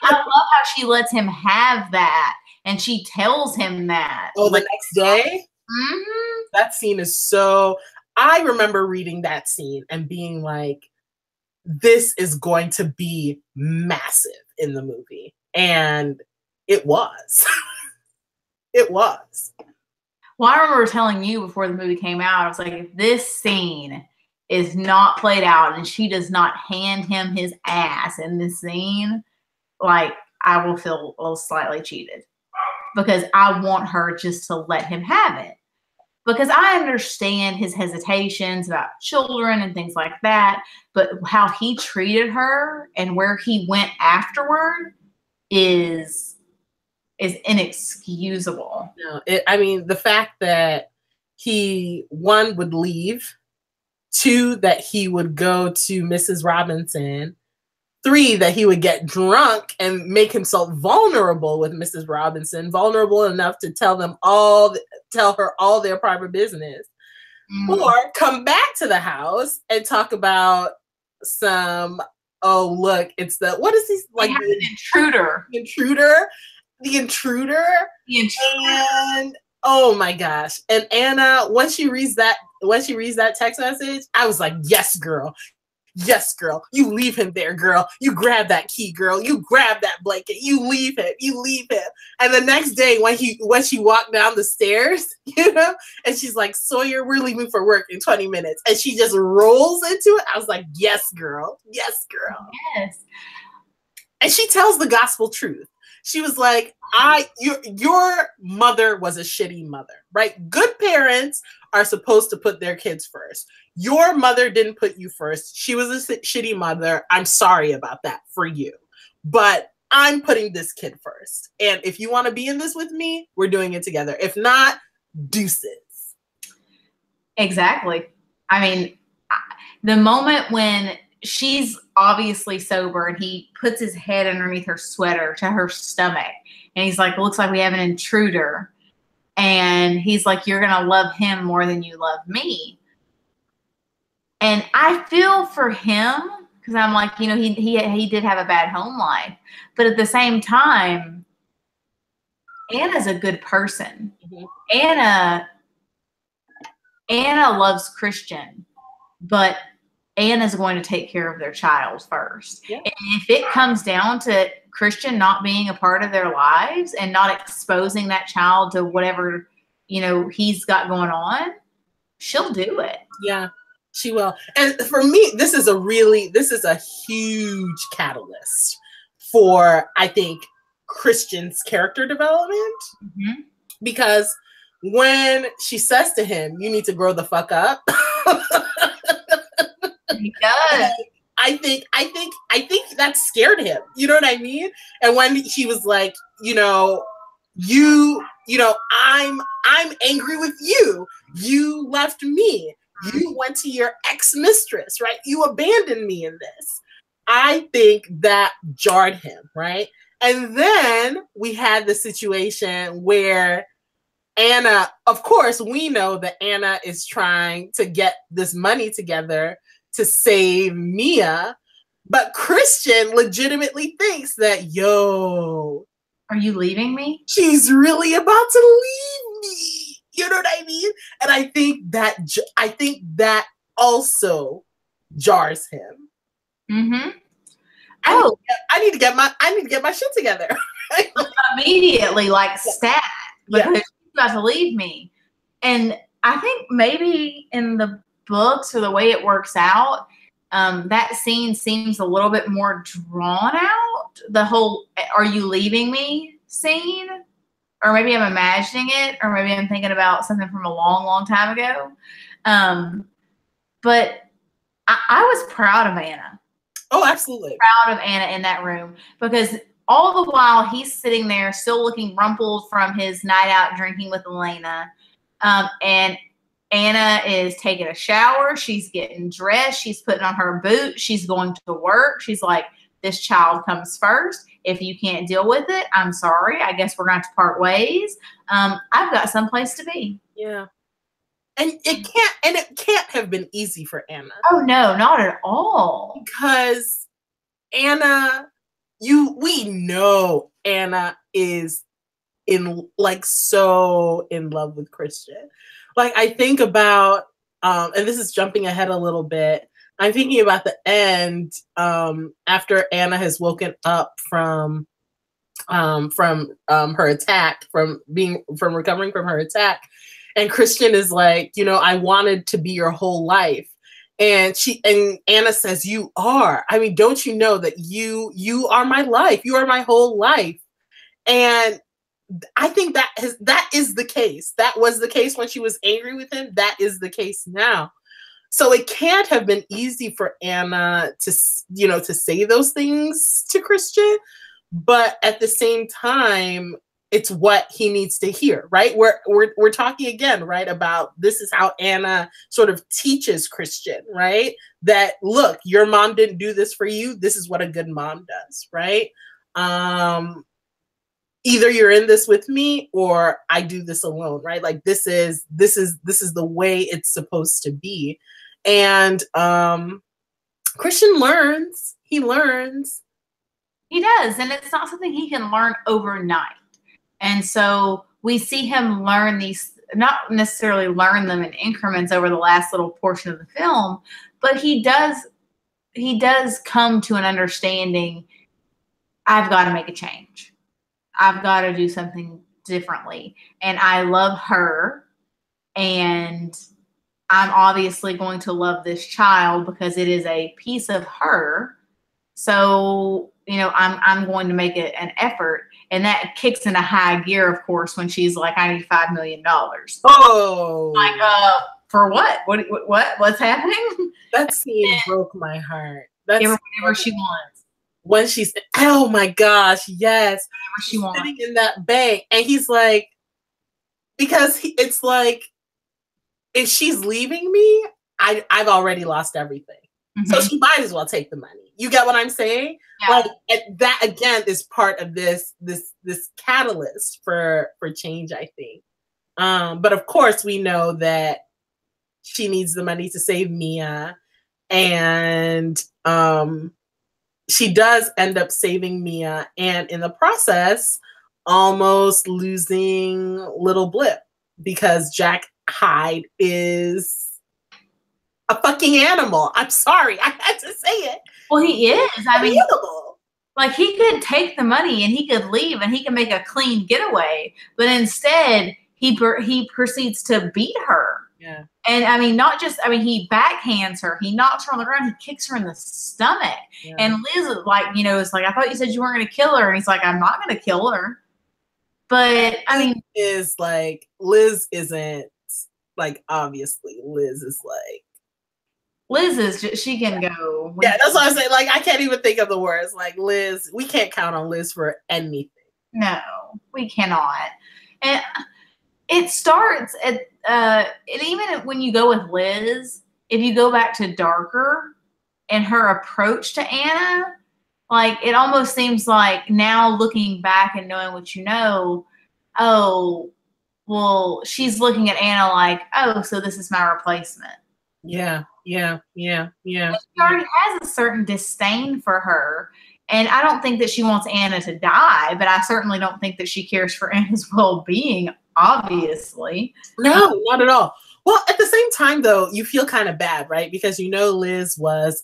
I love how she lets him have that, and she tells him that. Oh, the next day? Mm-hmm. That scene is so... I remember reading that scene and being like, this is going to be massive in the movie. And it was. It was. Well, I remember telling you before the movie came out, I was like, if this scene is not played out and she does not hand him his ass in this scene, like, I will feel a little slightly cheated. Because I want her just to let him have it. Because I understand his hesitations about children and things like that, but how he treated her and where he went afterward is inexcusable. No, I mean, the fact that he, one, would leave, two, that he would go to Mrs. Robinson, three, that he would get drunk and make himself vulnerable with Mrs. Robinson, vulnerable enough to tell her all their private business, or come back to the house and talk about some, oh, look, it's the, what is he, like, the intruder. The intruder. And oh my gosh. And Anna, when she reads that text message, I was like, yes, girl. Yes, girl. You leave him there, girl. You grab that key, girl. You grab that blanket. You leave him. You leave him. And the next day when she walked down the stairs, and she's like, Sawyer, we're leaving for work in 20 minutes. And she just rolls into it. I was like, yes, girl. Yes, girl. Yes. And she tells the gospel truth. She was like, your mother was a shitty mother, right? Good parents are supposed to put their kids first. Your mother didn't put you first. She was a shitty mother. I'm sorry about that for you. But I'm putting this kid first. And if you want to be in this with me, we're doing it together. If not, deuces. Exactly. I mean, the moment when she's obviously sober and he puts his head underneath her sweater to her stomach and he's like, looks like we have an intruder. And he's like, you're going to love him more than you love me. And I feel for him because I'm like, he did have a bad home life. But at the same time, Anna's a good person. Mm-hmm. Anna loves Christian, but Anna's going to take care of their child first. Yeah. And if it comes down to Christian not being a part of their lives and not exposing that child to whatever, he's got going on, she'll do it. Yeah, she will. And for me, this is a huge catalyst for, I think, Christian's character development. Mm-hmm. Because when she says to him, you need to grow the fuck up. He does. I think that scared him. You know what I mean? And when she was like, I'm angry with you. You left me. You went to your ex-mistress, right? You abandoned me in this. I think that jarred him, right? And then we had the situation where Anna, of course, we know that Anna is trying to get this money together to save Mia, but Christian legitimately thinks that, are you leaving me? She's really about to leave me. You know what I mean? And I think that also jars him. Mm-hmm. I need to get my shit together. Immediately, like, stat, because she's about to leave me. And I think maybe in the books or the way it works out, that scene seems a little bit more drawn out. The whole "are you leaving me" scene. Or maybe I'm imagining it, or maybe I'm thinking about something from a long, long time ago. But I was proud of Anna. Oh, absolutely. Proud of Anna in that room, because all the while he's sitting there still looking rumpled from his night out drinking with Elena. And Anna is taking a shower. She's getting dressed. She's putting on her boots. She's going to work. She's like, this child comes first. If you can't deal with it, I'm sorry. I guess we're going to have to part ways. I've got someplace to be. Yeah. And it can't have been easy for Anna. Oh no, not at all. Because Anna, we know Anna is so in love with Christian. Like, I think about, and this is jumping ahead a little bit, I'm thinking about the end, after Anna has woken up from her attack, from recovering from her attack, and Christian is like, I wanted to be your whole life, and Anna says, you are. I mean, don't you know that you are my life? You are my whole life. And I think that is the case. That was the case when she was angry with him. That is the case now. So it can't have been easy for Anna to say those things to Christian, but at the same time, it's what he needs to hear, right? We're talking again, right, about this is how Anna sort of teaches Christian, right? That, look, your mom didn't do this for you. This is what a good mom does, right? Either you're in this with me or I do this alone, right? Like, this is the way it's supposed to be. And Christian learns. He learns. He does. And it's not something he can learn overnight. And so we see him learn these, not necessarily learn them in increments over the last little portion of the film, but he does come to an understanding, I've got to make a change. I've got to do something differently. And I love her. And I'm obviously going to love this child because it is a piece of her. So, I'm going to make it an effort. And that kicks into high gear, of course, when she's like, I need $5 million. Oh. Like, for what? What's happening? That scene broke my heart. That's whatever she wants. When she's, oh my gosh, yes. Whatever she wants. Sitting in that bank. And he's like, because it's like, if she's leaving me, I've already lost everything. Mm-hmm. So she might as well take the money. You get what I'm saying? Yeah. Like, that again is part of this catalyst for change, I think. But of course we know that she needs the money to save Mia, and she does end up saving Mia, and in the process almost losing Little Blip, because Jack Hyde is a fucking animal. I'm sorry, I had to say it. Well, he is. I mean, like, he could take the money and he could leave and he can make a clean getaway, but instead he proceeds to beat her. Yeah. And I mean, he backhands her, he knocks her on the ground, he kicks her in the stomach. Yeah. And Liz is like, it's like, I thought you said you weren't going to kill her. And he's like, I'm not going to kill her. But I mean, is like, Liz isn't like, obviously Liz is like, Liz is just, she can go. Yeah, that's what I'm saying. Like, I can't even think of the words. Like, Liz, we can't count on Liz for anything. No, we cannot. And it starts at, and even when you go with Liz, if you go back to Darker and her approach to Anna, like, it almost seems like now looking back and knowing what you know, oh, well, she's looking at Anna like, oh, so this is my replacement. Yeah. She already has a certain disdain for her. And I don't think that she wants Anna to die, but I certainly don't think that she cares for Anna's well-being, obviously. No, not at all. Well, at the same time, though, you feel kind of bad, right? Because Liz was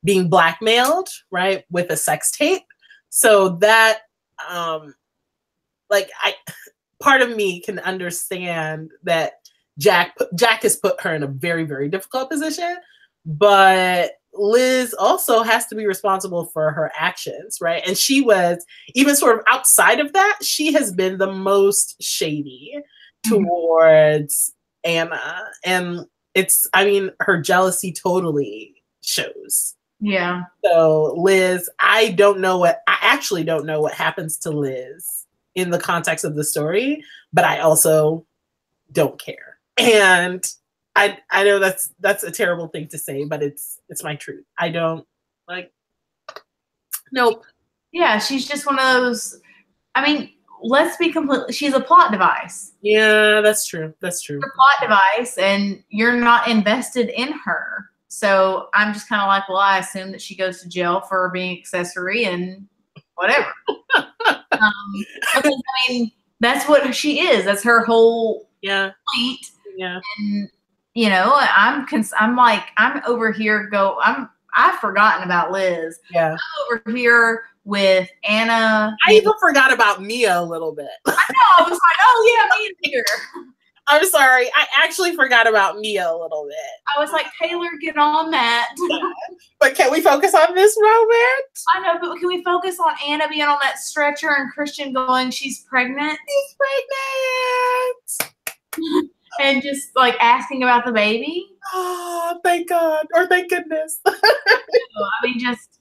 being blackmailed, right, with a sex tape. So that, like, part of me can understand that Jack has put her in a very, very difficult position, but Liz also has to be responsible for her actions, right? And she was, even sort of outside of that, she has been the most shady towards Anna. And it's, I mean, her jealousy totally shows. Yeah. So Liz, I actually don't know what happens to Liz in the context of the story, but I also don't care. And I know that's a terrible thing to say, but it's my truth. I don't like. Nope. Yeah, she's just one of those. I mean, let's be completely. She's a plot device. Yeah, that's true. That's true. She's a plot device, and you're not invested in her. So I'm just kind of like, well, I assume that she goes to jail for being accessory and whatever. Because I mean, that's what she is. That's her whole point. Yeah. And you know, I'm like, I'm over here. I've forgotten about Liz. Yeah. I'm over here with Anna. I even forgot about Mia a little bit. I know. I was like, oh yeah, Mia's here. I'm sorry. I actually forgot about Mia a little bit. I was like, Taylor, get on that. But can we focus on this moment? I know, but can we focus on Anna being on that stretcher and Christian going, she's pregnant? She's pregnant. And just like asking about the baby. Oh, thank God. Or thank goodness. I mean, just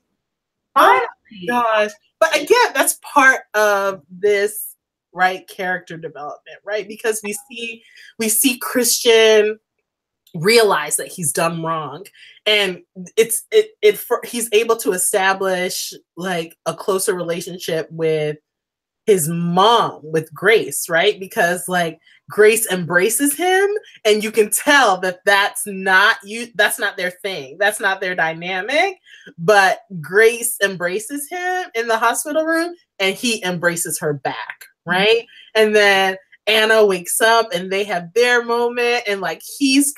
finally. Oh, gosh. But again, that's part of this, right, character development, right? Because we see Christian realize that he's done wrong, and he's able to establish like a closer relationship with his mom, with Grace, right? Because like Grace embraces him, and you can tell that that's not their thing, that's not their dynamic, but Grace embraces him in the hospital room, and he embraces her back, right? And then Anna wakes up and they have their moment, and like he's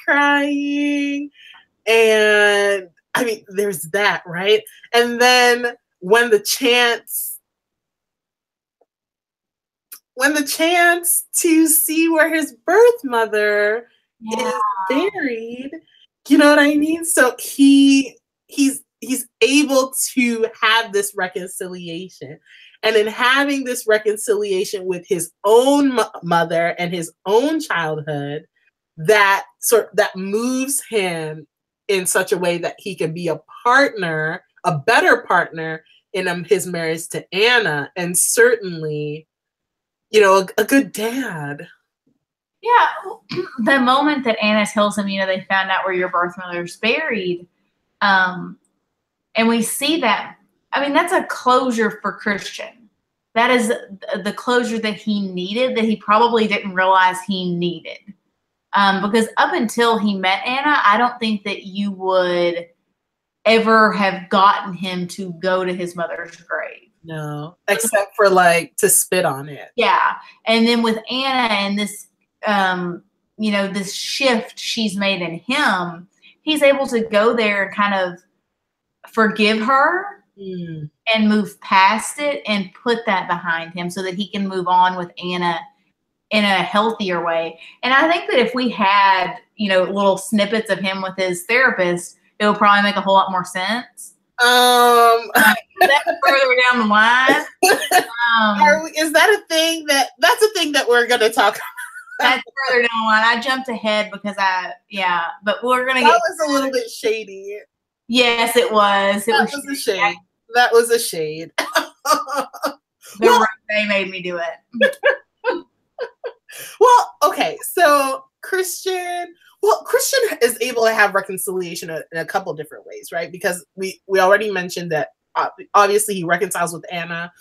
crying, and I mean there's that, right? And then when the chance to see where his birth mother is buried, you know what I mean? So he's able to have this reconciliation. And in having this reconciliation with his own mother and his own childhood, that moves him in such a way that he can be a partner, a better partner in his marriage to Anna, and certainly, you know, a good dad. Yeah, the moment that Anna tells him, you know, they found out where your birth mother's buried, and we see that. I mean, that's a closure for Christian. That is the closure that he needed, that he probably didn't realize he needed. Because up until he met Anna, I don't think that you would ever have gotten him to go to his mother's grave. No, except for like to spit on it. Yeah. And then with Anna and this, you know, this shift she's made in him, he's able to go there and kind of forgive her and move past it and put that behind him so that he can move on with Anna in a healthier way. And I think that if we had, you know, little snippets of him with his therapist, it would probably make a whole lot more sense. That's further down the line. Is that a thing that's a thing that we're going to talk about? That's further down the line. I jumped ahead because but we're going to That was a little bit shady. Yes, it was. It was a shade. That was a shade. They made me do it. Well, okay. So Christian is able to have reconciliation in a couple different ways, right? Because we already mentioned that obviously he reconciles with Anna.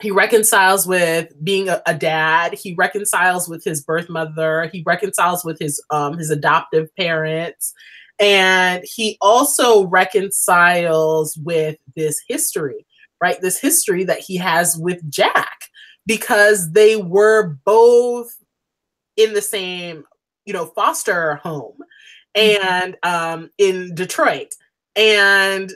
He reconciles with being a dad. He reconciles with his birth mother. He reconciles with his adoptive parents. And he also reconciles with this history, right? This history that he has with Jack, because they were both in the same, you know, foster home and in Detroit. And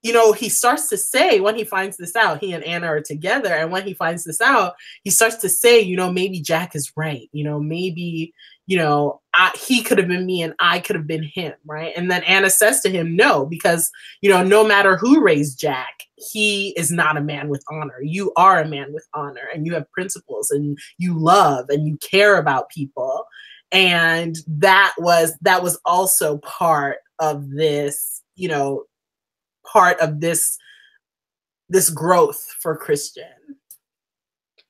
you know, he starts to say, when he finds this out, he and Anna are together. And when he finds this out, he starts to say, you know, maybe Jack is right. You know, maybe, you know, he could have been me and I could have been him. Right. And then Anna says to him, no, because, you know, no matter who raised Jack, he is not a man with honor. You are a man with honor, and you have principles, and you love and you care about people. And that was also part of this, you know, part of this growth for Christian.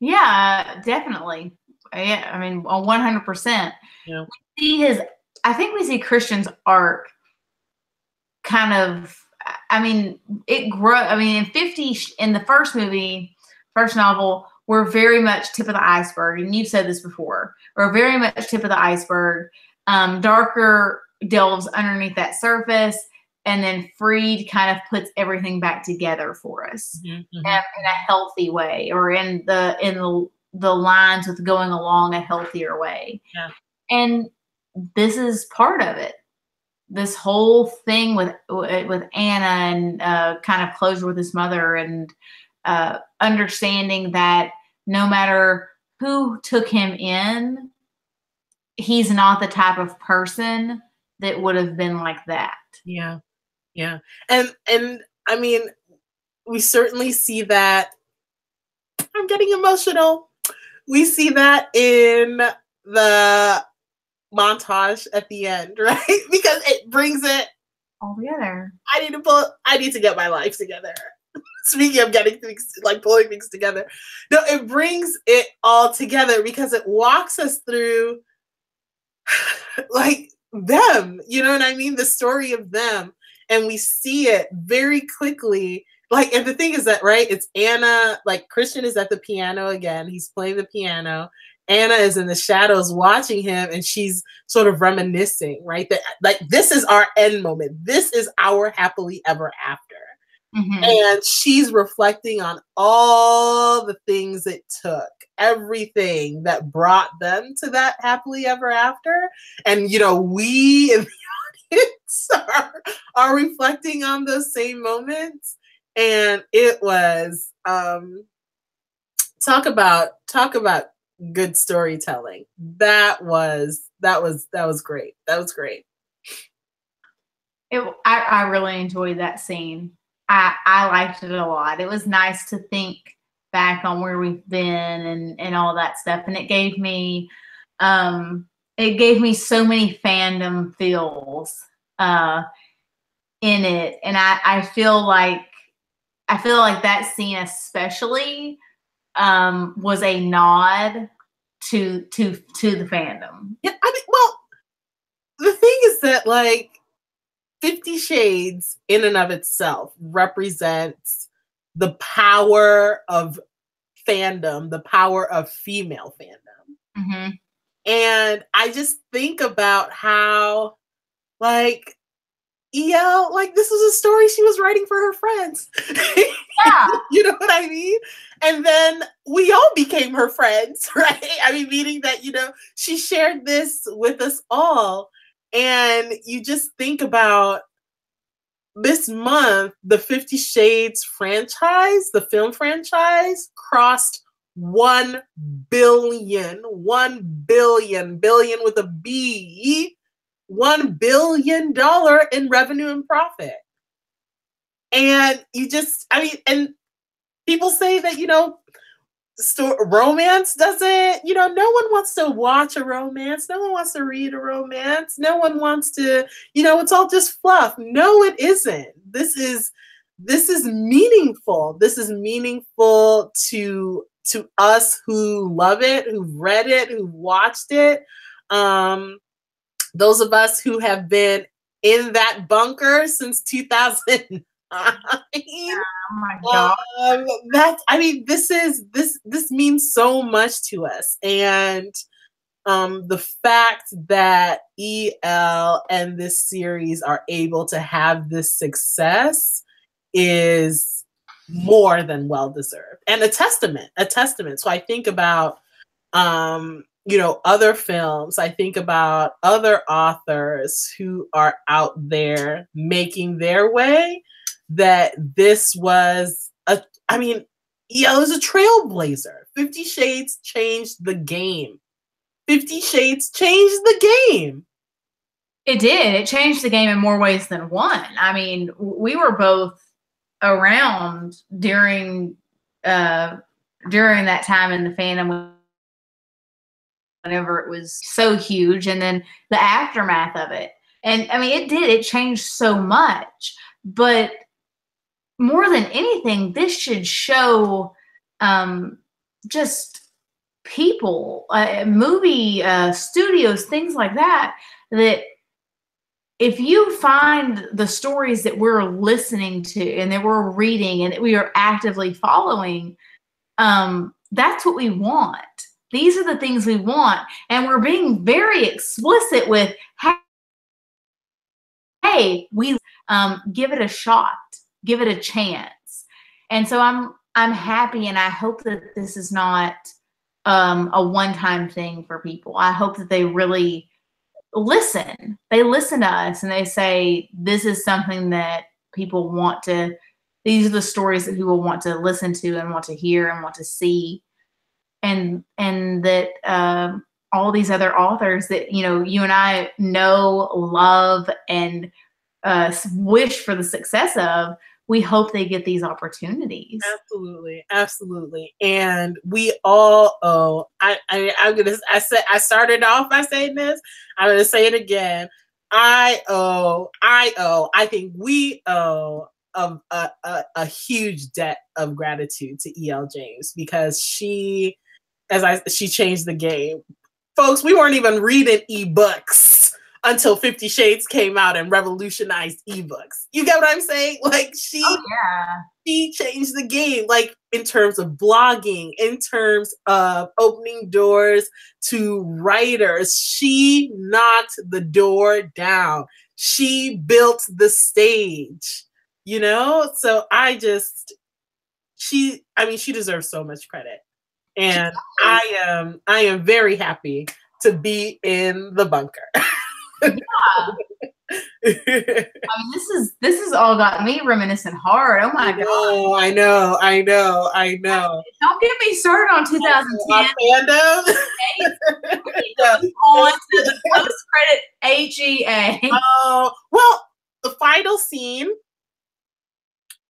Yeah, definitely. Yeah, I mean, 100%. Yeah. I think we see Christian's arc kind of, I mean, it grew. I mean, in the first movie, first novel, we're very much tip of the iceberg. And you've said this before. We're very much tip of the iceberg. Darker delves underneath that surface. And then Freed kind of puts everything back together for us in a healthy way, or in the lines with going along a healthier way. Yeah. And this is part of it. This whole thing with Anna and kind of closure with his mother, and understanding that no matter who took him in, he's not the type of person that would have been like that. Yeah. Yeah. And I mean, we certainly see that. I'm getting emotional. We see that in the montage at the end, right? Because it brings it all together. I need to get my life together. Speaking of getting things, like pulling things together. No, it brings it all together because it walks us through like them, you know what I mean? The story of them. And we see it very quickly. Like, and the thing is that, right, it's Anna, like Christian is at the piano again. He's playing the piano. Anna is in the shadows watching him, and she's sort of reminiscing, right? That, like, this is our end moment. This is our happily ever after. And she's reflecting on all the things it took, everything that brought them to that happily ever after. And, you know, we in the are reflecting on those same moments. And it was talk about good storytelling. That was great. That was great. I really enjoyed that scene. I liked it a lot. It was nice to think back on where we've been and all that stuff. And it gave me so many fandom feels in it. And I feel like that scene especially was a nod to the fandom. Yeah, I mean, well, the thing is that, like, 50 Shades in and of itself represents the power of fandom, the power of female fandom. And I just think about how, like, EL, like, this was a story she was writing for her friends. Yeah. You know what I mean? And then we all became her friends, right? I mean, meaning that, you know, she shared this with us all. And you just think about this month, the 50 Shades franchise, the film franchise, crossed 1 billion with a B, $1 billion in revenue and profit. And you just, I mean, and people say that, you know, romance doesn't, you know, no one wants to watch a romance. No one wants to read a romance. No one wants to, you know, it's all just fluff. No, it isn't. This is meaningful. This is meaningful to us who love it, who've read it, who've watched it. Those of us who have been in that bunker since 2009. Oh my God. This means so much to us. And the fact that EL and this series are able to have this success is more than well deserved, and a testament. So I think about other films. I think about other authors who are out there making their way, that this was it was a trailblazer. 50 Shades changed the game. 50 Shades changed the game. It did. It changed the game in more ways than one. I mean, we were both around during that time in the fandom whenever it was so huge, and then the aftermath of it. And I mean, it changed so much. But more than anything, this should show just people, movie studios, things like that if you find the stories that we're listening to and that we're reading and that we are actively following, that's what we want. These are the things we want. And we're being very explicit with, hey, we give it a shot, give it a chance. And so I'm happy, and I hope that this is not a one-time thing for people. I hope that they really listen. They listen to us and they say, this is something that people want to, these are the stories that people want to listen to and want to hear and want to see. And that all these other authors that, you and I know, love, and wish for the success of, we hope they get these opportunities. Absolutely. Absolutely. And we all owe, I started off by saying this, I'm going to say it again. I think we owe a huge debt of gratitude to E.L. James, because she changed the game. Folks, we weren't even reading ebooks until 50 Shades came out and revolutionized ebooks. You get what I'm saying? Like, she changed the game, like, in terms of blogging, in terms of opening doors to writers. She knocked the door down. She built the stage, So she deserves so much credit. And I am very happy to be in the bunker. Yeah. I mean, this has all got me reminiscing hard. Oh my God. I know. Don't get me started on 2010. Fandom. On to the post-credit AGA. Oh, well, the final scene.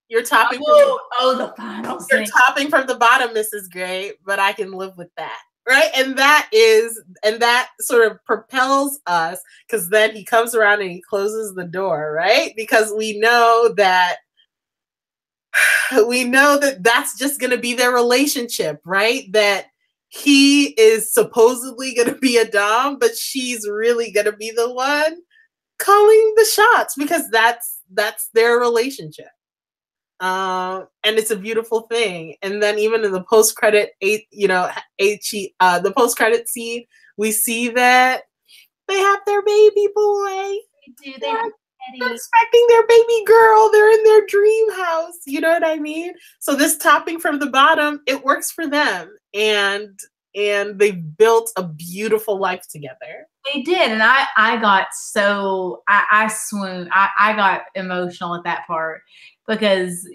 You're topping. The final scene. You're topping from the bottom, Mrs. Gray, but I can live with that. Right. And that sort of propels us, because then he comes around and he closes the door. Right. Because we know that that's just going to be their relationship. Right. That he is supposedly going to be a dom, but she's really going to be the one calling the shots, because that's their relationship. And it's a beautiful thing. And then even in the post-credit, the post-credit scene, we see that they have their baby boy. They do. They're expecting their baby girl. They're in their dream house. You know what I mean? So this topping from the bottom, it works for them. And they built a beautiful life together. They did. And I got I swooned. I got emotional at that part, because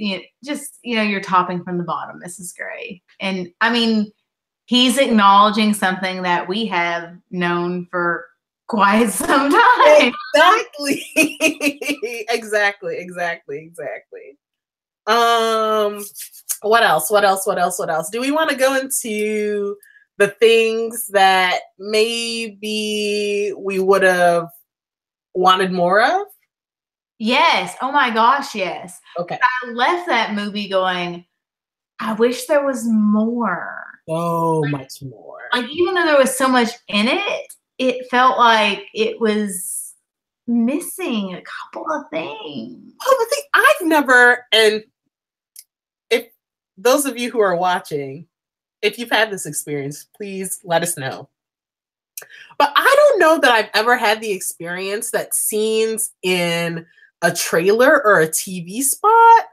you're topping from the bottom, Mrs. Gray. And I mean, he's acknowledging something that we have known for quite some time. Exactly. Exactly. What else? Do we want to go into the things that maybe we would have wanted more of? Yes. Oh my gosh, yes. Okay. I left that movie going, I wish there was more. So much more. Like, even though there was so much in it, it felt like it was missing a couple of things. Oh, the thing I've never, and if those of you who are watching, if you've had this experience, please let us know. But I don't know that I've ever had the experience that scenes in a trailer or a TV spot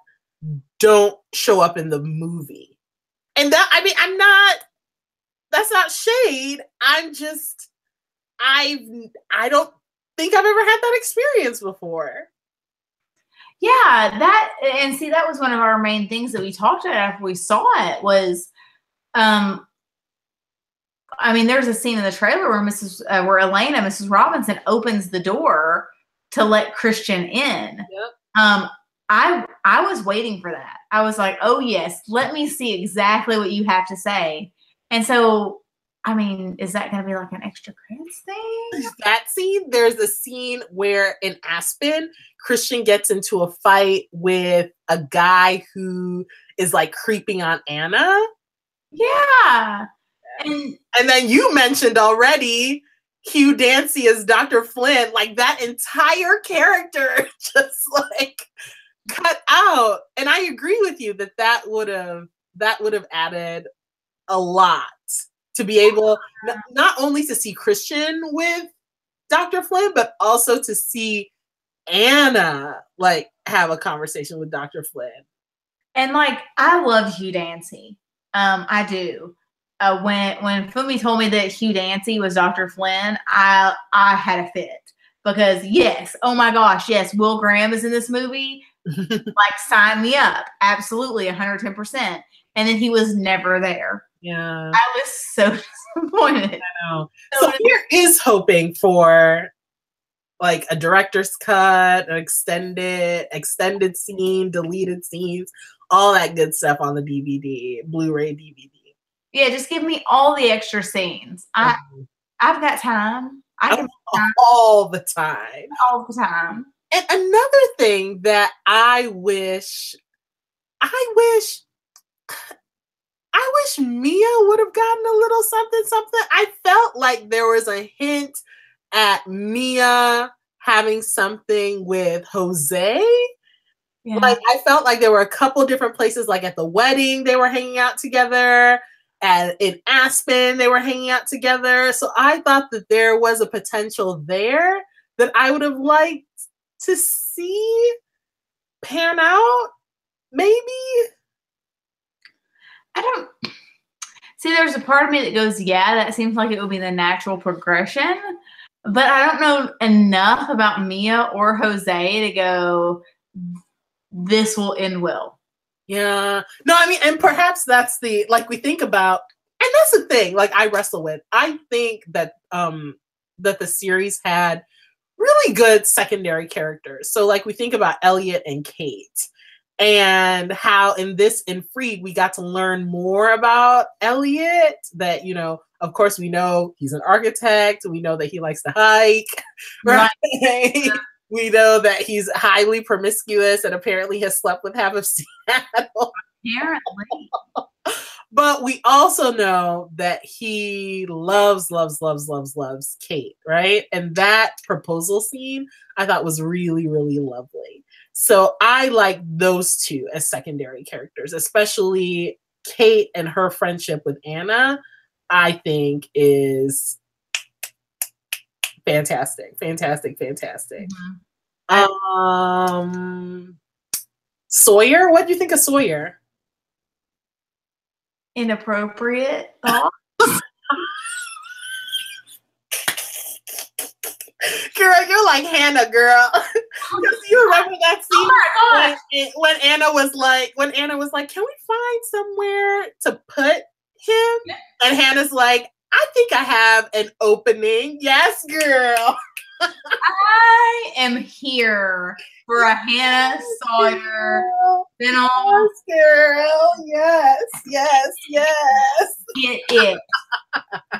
don't show up in the movie. And that, I mean, shade. I don't think I've ever had that experience before. Yeah, that was one of our main things that we talked about after we saw it was, I mean, there's a scene in the trailer where where Elena, Mrs. Robinson, opens the door to let Christian in. Yep. I was waiting for that. I was like, oh yes, let me see exactly what you have to say. And so, I mean, is that going to be like an extra credits thing? That scene, there's a scene where in Aspen, Christian gets into a fight with a guy who is like creeping on Anna. Yeah. And then you mentioned already Hugh Dancy as Dr. Flynn, like that entire character just like cut out. And I agree with you that would have added a lot to be able not only to see Christian with Dr. Flynn, but also to see Anna like have a conversation with Dr. Flynn. And like, I love Hugh Dancy. I do. When Fumi told me that Hugh Dancy was Dr. Flynn, I had a fit because yes, oh my gosh, yes, Will Graham is in this movie. Like, sign me up, absolutely, 110%. And then he was never there. Yeah, I was so disappointed. I know. So here is hoping for like a director's cut, an extended scene, deleted scenes, all that good stuff on the DVD, Blu-ray DVD. Yeah, just give me all the extra scenes. I've got time. I can all the time. All the time. And another thing that I wish Mia would have gotten a little something. I felt like there was a hint at Mia having something with Jose. Yeah. Like, I felt like there were a couple different places, like at the wedding, they were hanging out together. And in Aspen, they were hanging out together. So I thought that there was a potential there that I would have liked to see pan out, maybe. I don't see. There's a part of me that goes, yeah, that seems like it would be the natural progression, but I don't know enough about Mia or Jose to go, this will end well. Yeah. No, I mean, and perhaps that's the, like, we think about, and that's the thing, like, I wrestle with. I think that that the series had really good secondary characters. So, like, we think about Elliot and Kate, and how in Freed, we got to learn more about Elliot, that, you know, of course, we know he's an architect. We know that he likes to hike, right? Yeah. We know that he's highly promiscuous and apparently has slept with half of Seattle. Apparently. But we also know that he loves Kate, right? And that proposal scene I thought was really, really lovely. So I like those two as secondary characters, especially Kate and her friendship with Anna, I think is fantastic. Mm-hmm. Sawyer, what do you think of Sawyer? Inappropriate thoughts. Girl, you're like Hannah, girl. Because you remember that scene when Anna was like, can we find somewhere to put him? And Hannah's like, I think I have an opening. Yes, girl. I am here for a Hannah Sawyer spinoff. Yes, girl. Yes. Get it.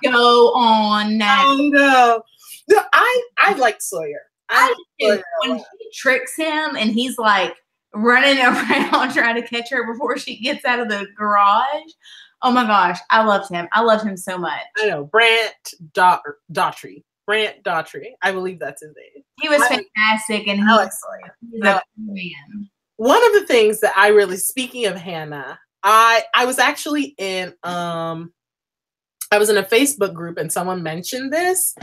Go on now. Oh, no. No, I liked Sawyer. When he tricks him and he's like running around trying to catch her before she gets out of the garage. Oh my gosh, I loved him. I loved him so much. I know. Brant Daughtry. I believe that's his name. He was fantastic, and he's a man. One of the things that I really, speaking of Hannah, I was actually in I was in a Facebook group and someone mentioned this,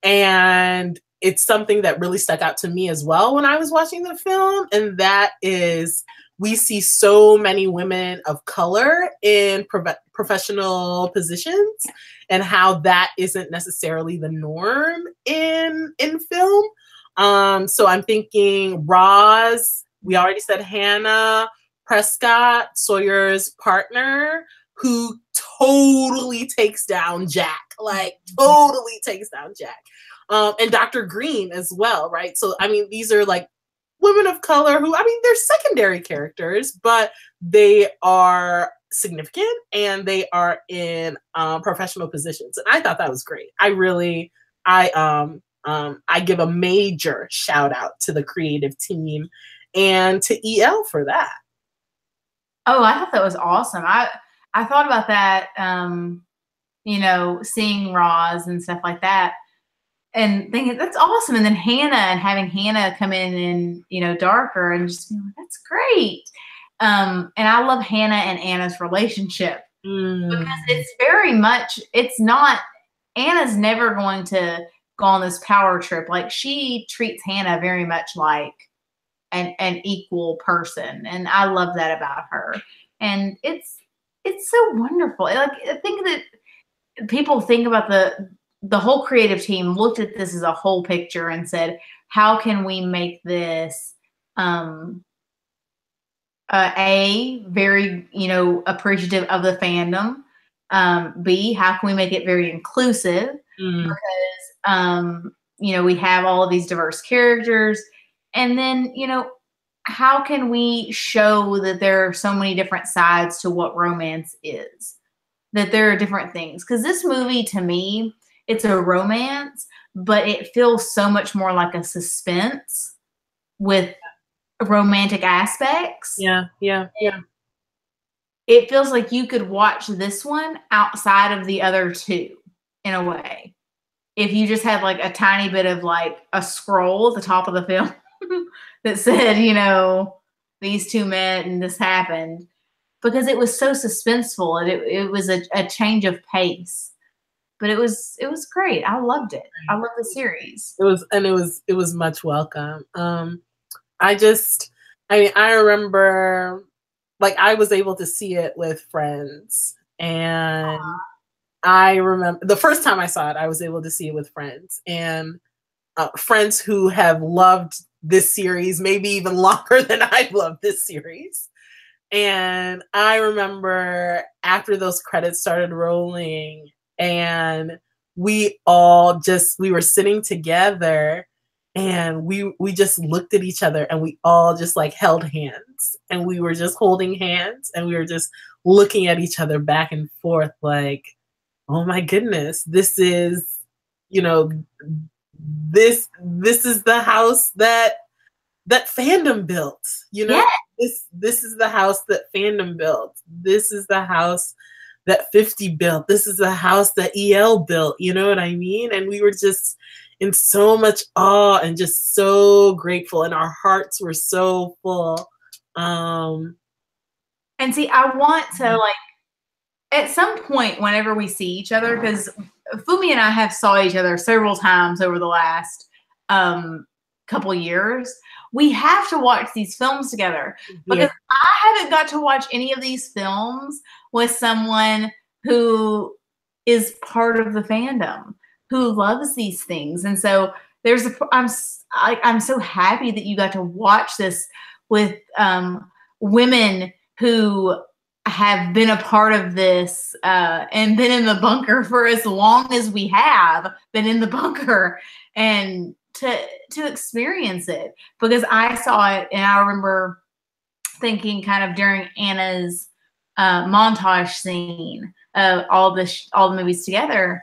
and it's something that really stuck out to me as well when I was watching the film, and that is we see so many women of color in professional positions, and how that isn't necessarily the norm in film. So I'm thinking Roz, we already said Hannah, Prescott, Sawyer's partner, who totally takes down Jack, like totally takes down Jack. And Dr. Green as well, right? So, I mean, these are like women of color who, I mean, they're secondary characters, but they are significant and they are in professional positions. And I thought that was great. I give a major shout out to the creative team and to EL for that. Oh, I thought that was awesome. I thought about that, you know, seeing Roz and stuff like that, and thinking that's awesome. And then Hannah, and having Hannah come in and, you know, darker, and just being like, that's great. And I love Hannah and Anna's relationship because it's very much, it's not, Anna's never going to go on this power trip. Like, she treats Hannah very much like an equal person. And I love that about her. And it's so wonderful. Like, I think that people think about the whole creative team looked at this as a whole picture and said, how can we make this A, very, you know, appreciative of the fandom, B, how can we make it very inclusive, because you know, we have all of these diverse characters, and then, you know, how can we show that there are so many different sides to what romance is, that there are different things. Because this movie, to me, it's a romance, but it feels so much more like a suspense with romantic aspects. Yeah. It feels like you could watch this one outside of the other two, in a way. If you just had like a tiny bit of like a scroll at the top of the film that said, you know, these two met and this happened, because it was so suspenseful, and it was a change of pace. But it was great. I loved it. I love the series. It was much welcome. I remember, like, I was able to see it with friends, and I remember the first time I saw it, I was able to see it with friends, and friends who have loved this series maybe even longer than I've loved this series. And I remember after those credits started rolling, and we were sitting together, and we just looked at each other, and we all just like held hands, and we were just holding hands, and we were just looking at each other back and forth like, oh my goodness, this is, you know, this is the house that fandom built, you know. Yeah. This is the house that fandom built. This is the house that 50 built. This is the house that EL built, you know what I mean? And we were just in so much awe and just so grateful, and our hearts were so full. And see, I want to, like, at some point whenever we see each other, because Fumi and I have saw each other several times over the last couple years, we have to watch these films together, because I haven't got to watch any of these films with someone who is part of the fandom, who loves these things. And so I'm so happy that you got to watch this with women who have been a part of this and been in the bunker for as long as we have been in the bunker, and to experience it, because I saw it, and I remember thinking, kind of during Anna's montage scene of all the movies together,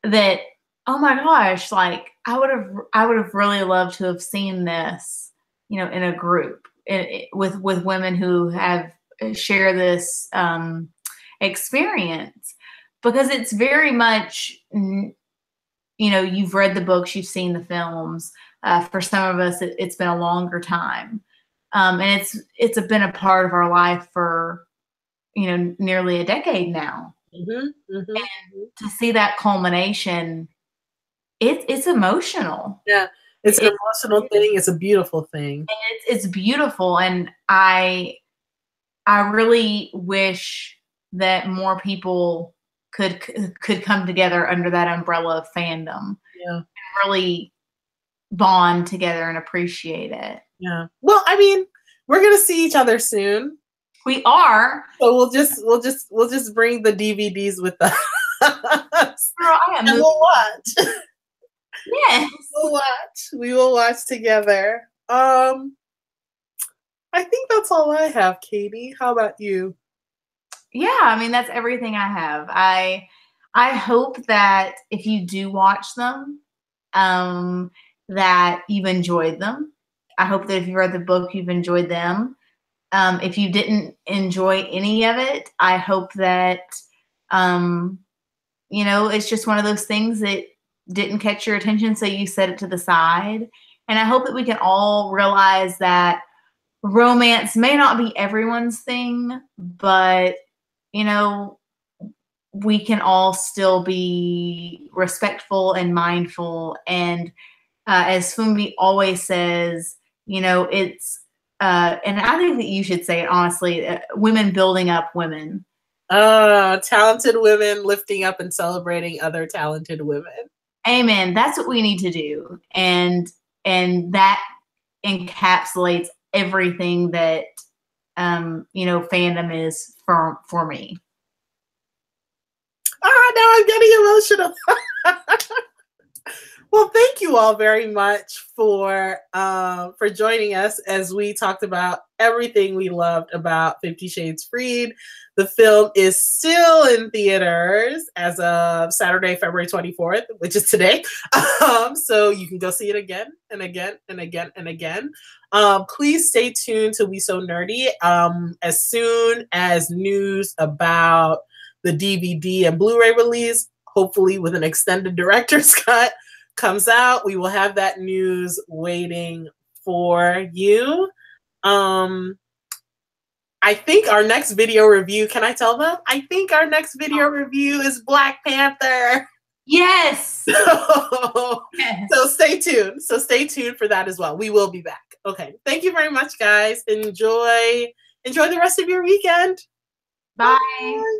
that, oh my gosh, like I would have really loved to have seen this, you know, in a group, with women who have share this experience, because it's very much, you know, you've read the books, you've seen the films. For some of us, it's been a longer time, and it's been a part of our life for, you know, nearly a decade now. And to see that culmination, it's emotional. Yeah. It's an emotional thing. It's a beautiful thing. And it's beautiful. And I really wish that more people could come together under that umbrella of fandom. Yeah. And really bond together and appreciate it. Yeah. Well, I mean, we're gonna see each other soon. We are. So we'll just bring the DVDs with us. Girl, and we'll watch. Yes. We'll watch. We will watch together. I think that's all I have, Katie. How about you? Yeah, I mean, that's everything I have. I hope that if you do watch them, that you've enjoyed them. I hope that if you read the book, you've enjoyed them. If you didn't enjoy any of it, I hope that, you know, it's just one of those things that didn't catch your attention, so you set it to the side. And I hope that we can all realize that romance may not be everyone's thing, but, you know, we can all still be respectful and mindful. And as Fumbi always says, you know, it's, and I think that you should say it honestly, women building up women. Talented women lifting up and celebrating other talented women. Amen. That's what we need to do. And that encapsulates everything that, you know, fandom is for me. Now I'm getting emotional. Well, thank you all very much for joining us as we talked about everything we loved about 50 Shades Freed. The film is still in theaters as of Saturday, February 24th, which is today. So you can go see it again and again and again and again. Please stay tuned to We So Nerdy. As soon as news about the DVD and Blu-ray release, hopefully with an extended director's cut, comes out, we will have that news waiting for you. I think our next video review, can I tell them? I think our next video review is Black Panther. Yes. Yes. So stay tuned. So stay tuned for that as well. We will be back. Okay. Thank you very much, guys. Enjoy the rest of your weekend. Bye. Bye.